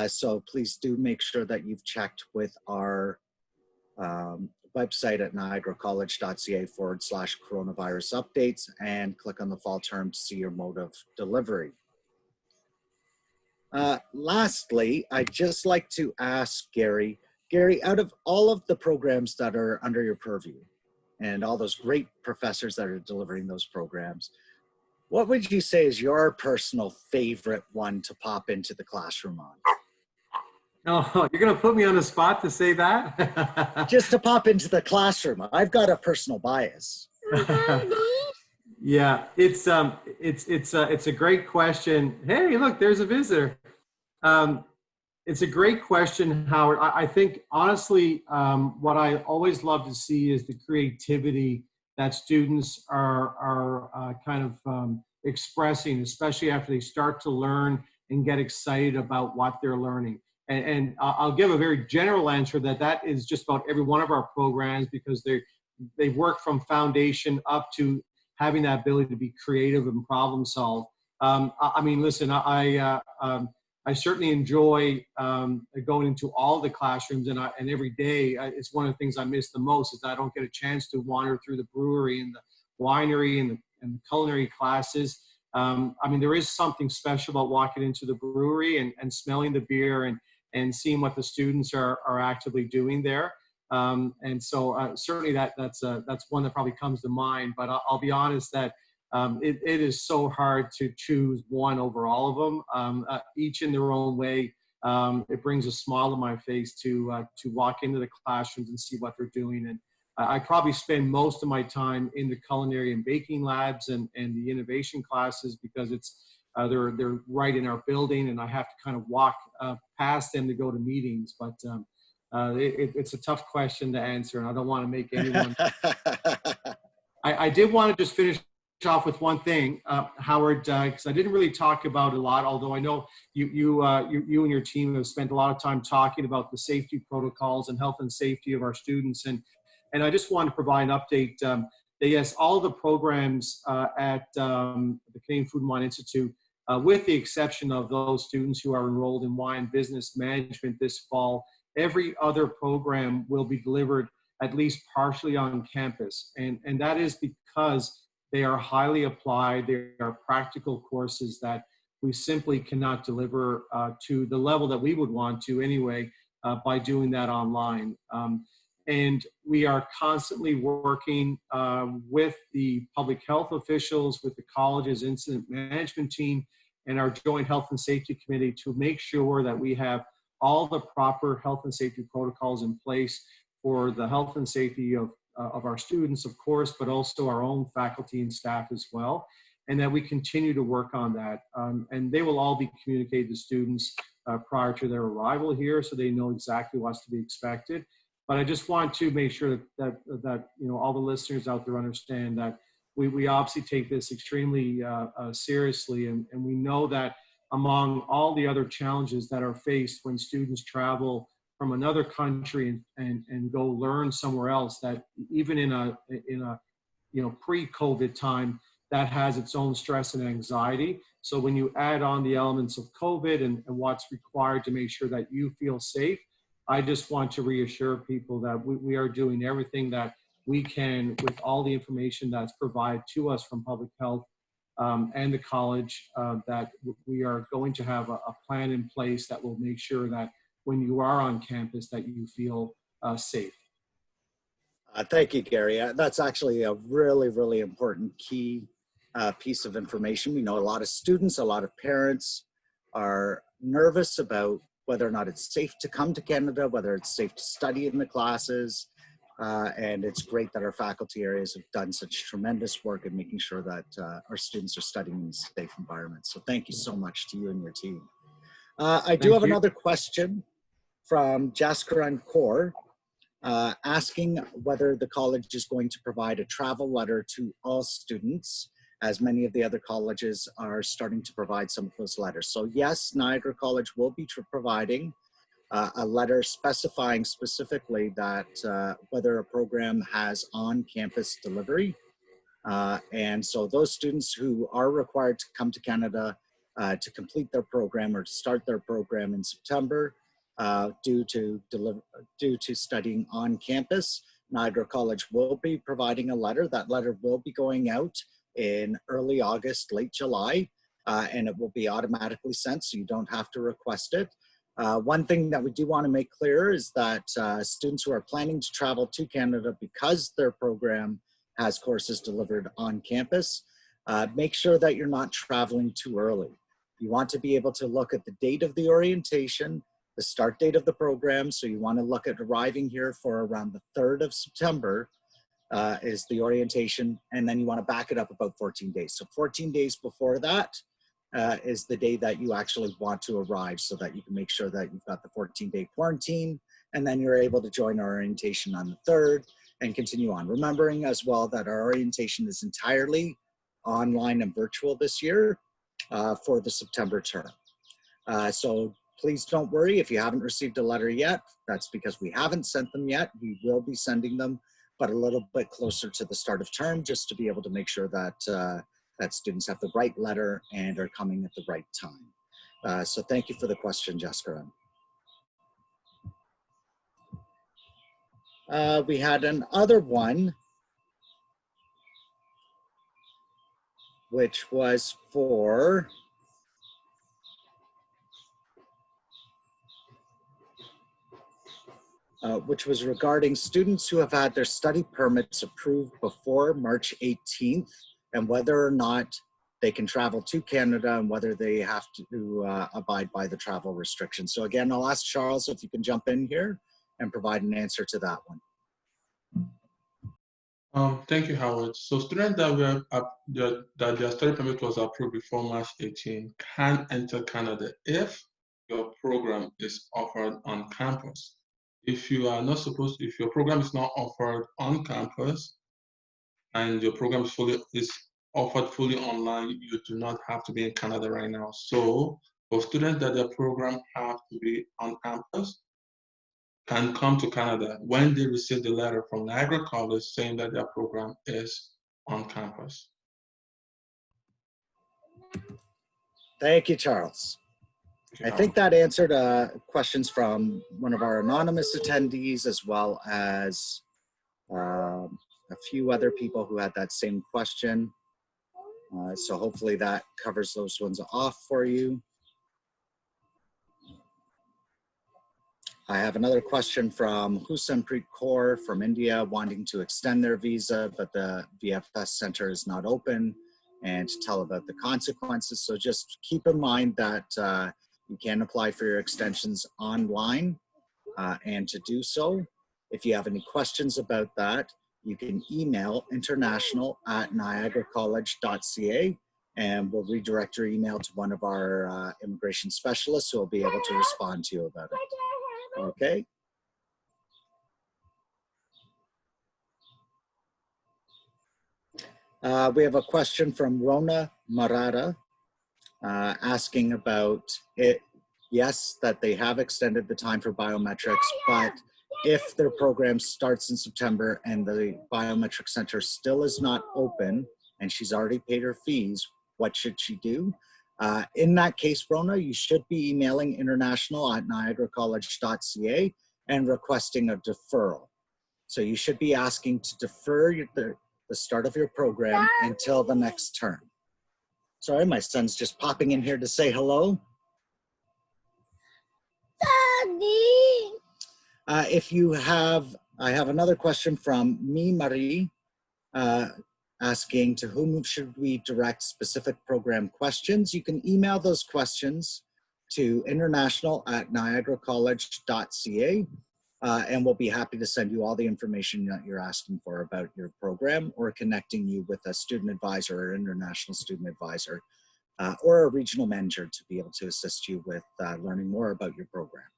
So please do make sure that you've checked with our website at niagaracollege.ca/coronavirus updates and click on the fall term to see your mode of delivery. Lastly, I'd just like to ask Gary, out of all of the programs that are under your purview and all those great professors that are delivering those programs, what would you say is your personal favorite one to pop into the classroom on? Oh, you're going to put me on the spot to say that? Just to pop into the classroom. I've got a personal bias. Yeah, it's a great question. Hey, look, there's a visitor. It's a great question, Howard. I think, honestly, what I always love to see is the creativity that students are kind of expressing, especially after they start to learn and get excited about what they're learning. And I'll give a very general answer that is just about every one of our programs, because they work from foundation up to having that ability to be creative and problem solve. I mean, listen, I certainly enjoy going into all the classrooms, and every day it's one of the things I miss the most is that I don't get a chance to wander through the brewery and the winery and the culinary classes. I mean, there is something special about walking into the brewery and smelling the beer and seeing what the students are actively doing there. And so certainly that's one that probably comes to mind, but I'll be honest that it is so hard to choose one over all of them, each in their own way. It brings a smile to my face to walk into the classrooms and see what they're doing. And I probably spend most of my time in the culinary and baking labs and the innovation classes, because they're right in our building, and I have to kind of walk past them to go to meetings. But it's a tough question to answer, and I don't want to make anyone. I did want to just finish off with one thing, Howard, because I didn't really talk about it a lot, although I know you and your team have spent a lot of time talking about the safety protocols and health and safety of our students. And I just wanted to provide an update that, yes, all the programs at the Canadian Food and Wine Institute, with the exception of those students who are enrolled in wine business management this fall, every other program will be delivered at least partially on campus. And that is because they are highly applied. They are practical courses that we simply cannot deliver to the level that we would want to anyway by doing that online. And we are constantly working with the public health officials, with the college's incident management team, and our joint health and safety committee to make sure that we have all the proper health and safety protocols in place for the health and safety of our students, of course, but also our own faculty and staff as well, and that we continue to work on that. And they will all be communicated to students prior to their arrival here, so they know exactly what's to be expected. But I just want to make sure that all the listeners out there understand that we obviously take this extremely seriously, and we know that among all the other challenges that are faced when students travel from another country and go learn somewhere else, that even in a pre-COVID time, that has its own stress and anxiety. So when you add on the elements of COVID and what's required to make sure that you feel safe, I just want to reassure people that we are doing everything that we can with all the information that's provided to us from public health and the college, that we are going to have a plan in place that will make sure that when you are on campus that you feel safe. Thank you, Gary. That's actually a really, really important key piece of information. We know a lot of students, a lot of parents are nervous about whether or not it's safe to come to Canada, whether it's safe to study in the classes. And it's great that our faculty areas have done such tremendous work in making sure that our students are studying in safe environments. So thank you so much to you and your team. I do have another question from Jasker and Core, asking whether the college is going to provide a travel letter to all students, as many of the other colleges are starting to provide some of those letters. So yes, Niagara College will be providing a letter specifying specifically that whether a program has on-campus delivery. And so those students who are required to come to Canada to complete their program or to start their program in September, due to studying on campus, Niagara College will be providing a letter. That letter will be going out in early August, late July, and it will be automatically sent, so you don't have to request it. One thing that we do want to make clear is that students who are planning to travel to Canada because their program has courses delivered on campus, make sure that you're not traveling too early. You want to be able to look at the date of the orientation, the start date of the program. So you want to look at arriving here for around the 3rd of September is the orientation. And then you want to back it up about 14 days. So 14 days before that is the day that you actually want to arrive, so that you can make sure that you've got the 14-day quarantine, and then you're able to join our orientation on the 3rd and continue on. Remembering as well that our orientation is entirely online and virtual this year for the September term. So please don't worry if you haven't received a letter yet. That's because we haven't sent them yet. We will be sending them, but a little bit closer to the start of term, just to be able to make sure that that students have the right letter and are coming at the right time. So thank you for the question, Jessica. We had another one, which was for which was regarding students who have had their study permits approved before March 18th, and whether or not they can travel to Canada and whether they have to abide by the travel restrictions. So again, I'll ask Charles if you can jump in here and provide an answer to that one. Thank you, Howard. So students that were that their study permit was approved before March 18 can enter Canada if your program is offered on campus. If you are not supposed, if your program is not offered on campus and your program is offered fully online, you do not have to be in Canada right now. So for students that their program have to be on campus, can come to Canada when they receive the letter from Niagara College saying that their program is on campus. Thank you, Charles. I think that answered questions from one of our anonymous attendees, as well as a few other people who had that same question. So hopefully that covers those ones off for you. I have another question from Husanpreet Kaur from India, wanting to extend their visa, but the VFS center is not open, and to tell about the consequences. So just keep in mind that you can apply for your extensions online, and to do so, if you have any questions about that, you can email international@niagaracollege.ca, and we'll redirect your email to one of our immigration specialists who will be able to respond to you about it. Okay. We have a question from Rona Marata asking about it. yes, that they have extended the time for biometrics, but if their program starts in September and the biometric center still is not open and she's already paid her fees, what should she do? In that case, Rona, you should be emailing international@niagaracollege.ca and requesting a deferral. So you should be asking to defer the start of your program until the next term. Sorry, my son's just popping in here to say hello. Daddy. I have another question from Me Marie, asking to whom should we direct specific program questions. You can email those questions to international@niagaracollege.ca, and we'll be happy to send you all the information that you're asking for about your program, or connecting you with a student advisor or international student advisor, or a regional manager to be able to assist you with learning more about your program.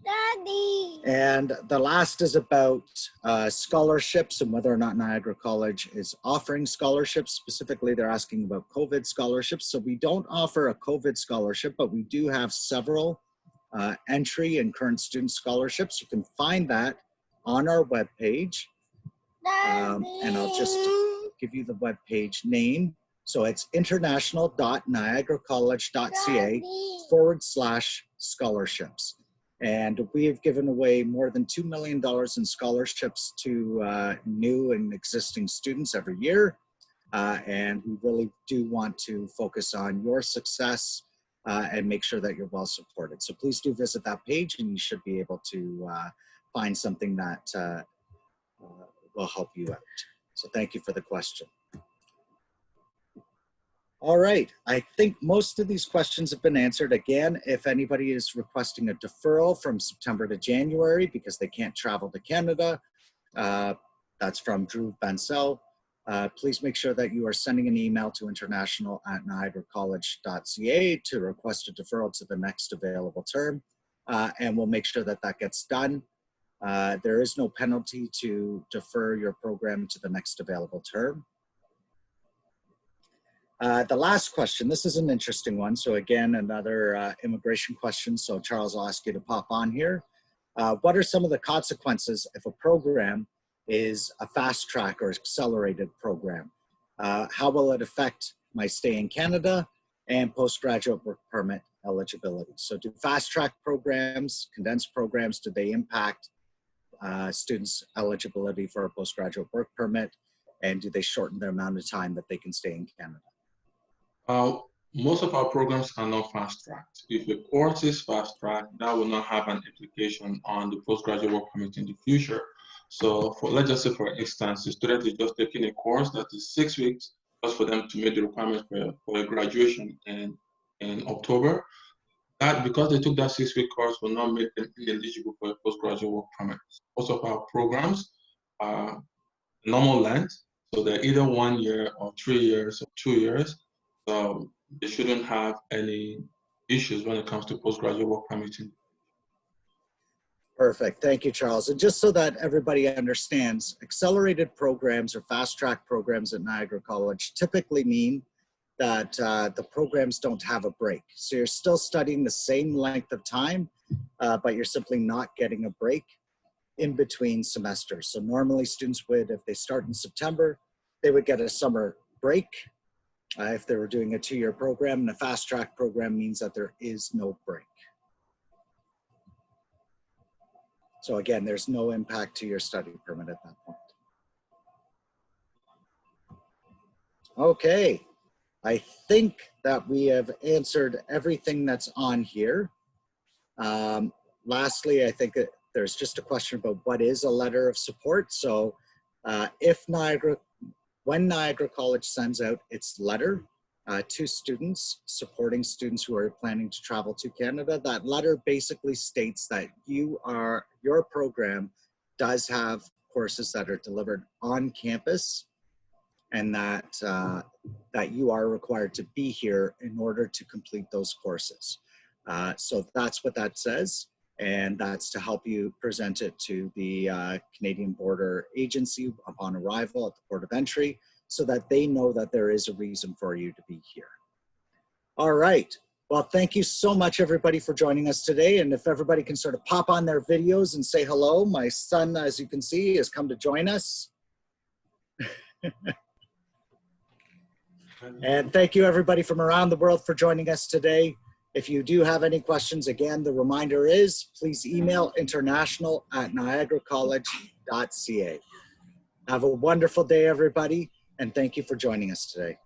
Daddy. And the last is about scholarships and whether or not Niagara College is offering scholarships. Specifically, they're asking about COVID scholarships. So we don't offer a COVID scholarship, but we do have several entry and current student scholarships. You can find that on our webpage. And I'll just give you the webpage name. So it's international.niagaracollege.ca/scholarships. And we have given away more than $2 million in scholarships to new and existing students every year. And we really do want to focus on your success and make sure that you're well supported. So please do visit that page, and you should be able to find something that will help you out. So thank you for the question. All right, I think most of these questions have been answered. Again, if anybody is requesting a deferral from September to January because they can't travel to Canada, that's from Drew Bancel. Please make sure that you are sending an email to international@niagaracollege.ca to request a deferral to the next available term, and we'll make sure that that gets done. There is no penalty to defer your program to the next available term. The last question, this is an interesting one. So again, another immigration question. So Charles, I'll ask you to pop on here. What are some of the consequences if a program is a fast track or accelerated program? How will it affect my stay in Canada and postgraduate work permit eligibility? So do fast track programs, condensed programs, do they impact students' eligibility for a postgraduate work permit? And do they shorten the amount of time that they can stay in Canada? Most of our programs are not fast tracked. If a course is fast tracked, that will not have an implication on the postgraduate work permit in the future. So let's just say, for instance, the student is just taking a course that is 6 weeks just for them to meet the requirements for a graduation in October. That, because they took that 6-week course, will not make them eligible for a postgraduate work permit. Most of our programs are normal length, so they're either 1 year or 3 years or 2 years. So they shouldn't have any issues when it comes to postgraduate work permitting. Perfect. Thank you, Charles. And just so that everybody understands, accelerated programs or fast track programs at Niagara College typically mean that the programs don't have a break. So you're still studying the same length of time, but you're simply not getting a break in between semesters. So normally students would, if they start in September, they would get a summer break. If they were doing a 2-year program, and a fast track program means that there is no break. So again, there's no impact to your study permit at that point. Okay, I think that we have answered everything that's on here. Lastly, I think that there's just a question about what is a letter of support. So when Niagara College sends out its letter to students, supporting students who are planning to travel to Canada, that letter basically states that your program does have courses that are delivered on campus, and that you are required to be here in order to complete those courses. So that's what that says, and that's to help you present it to the Canadian Border Agency upon arrival at the port of entry, so that they know that there is a reason for you to be here. All right. Well, thank you so much, everybody, for joining us today. And if everybody can sort of pop on their videos and say hello. My son, as you can see, has come to join us. And thank you, everybody from around the world, for joining us today. If you do have any questions, again, the reminder is please email international@niagaracollege.ca. Have a wonderful day, everybody, and thank you for joining us today.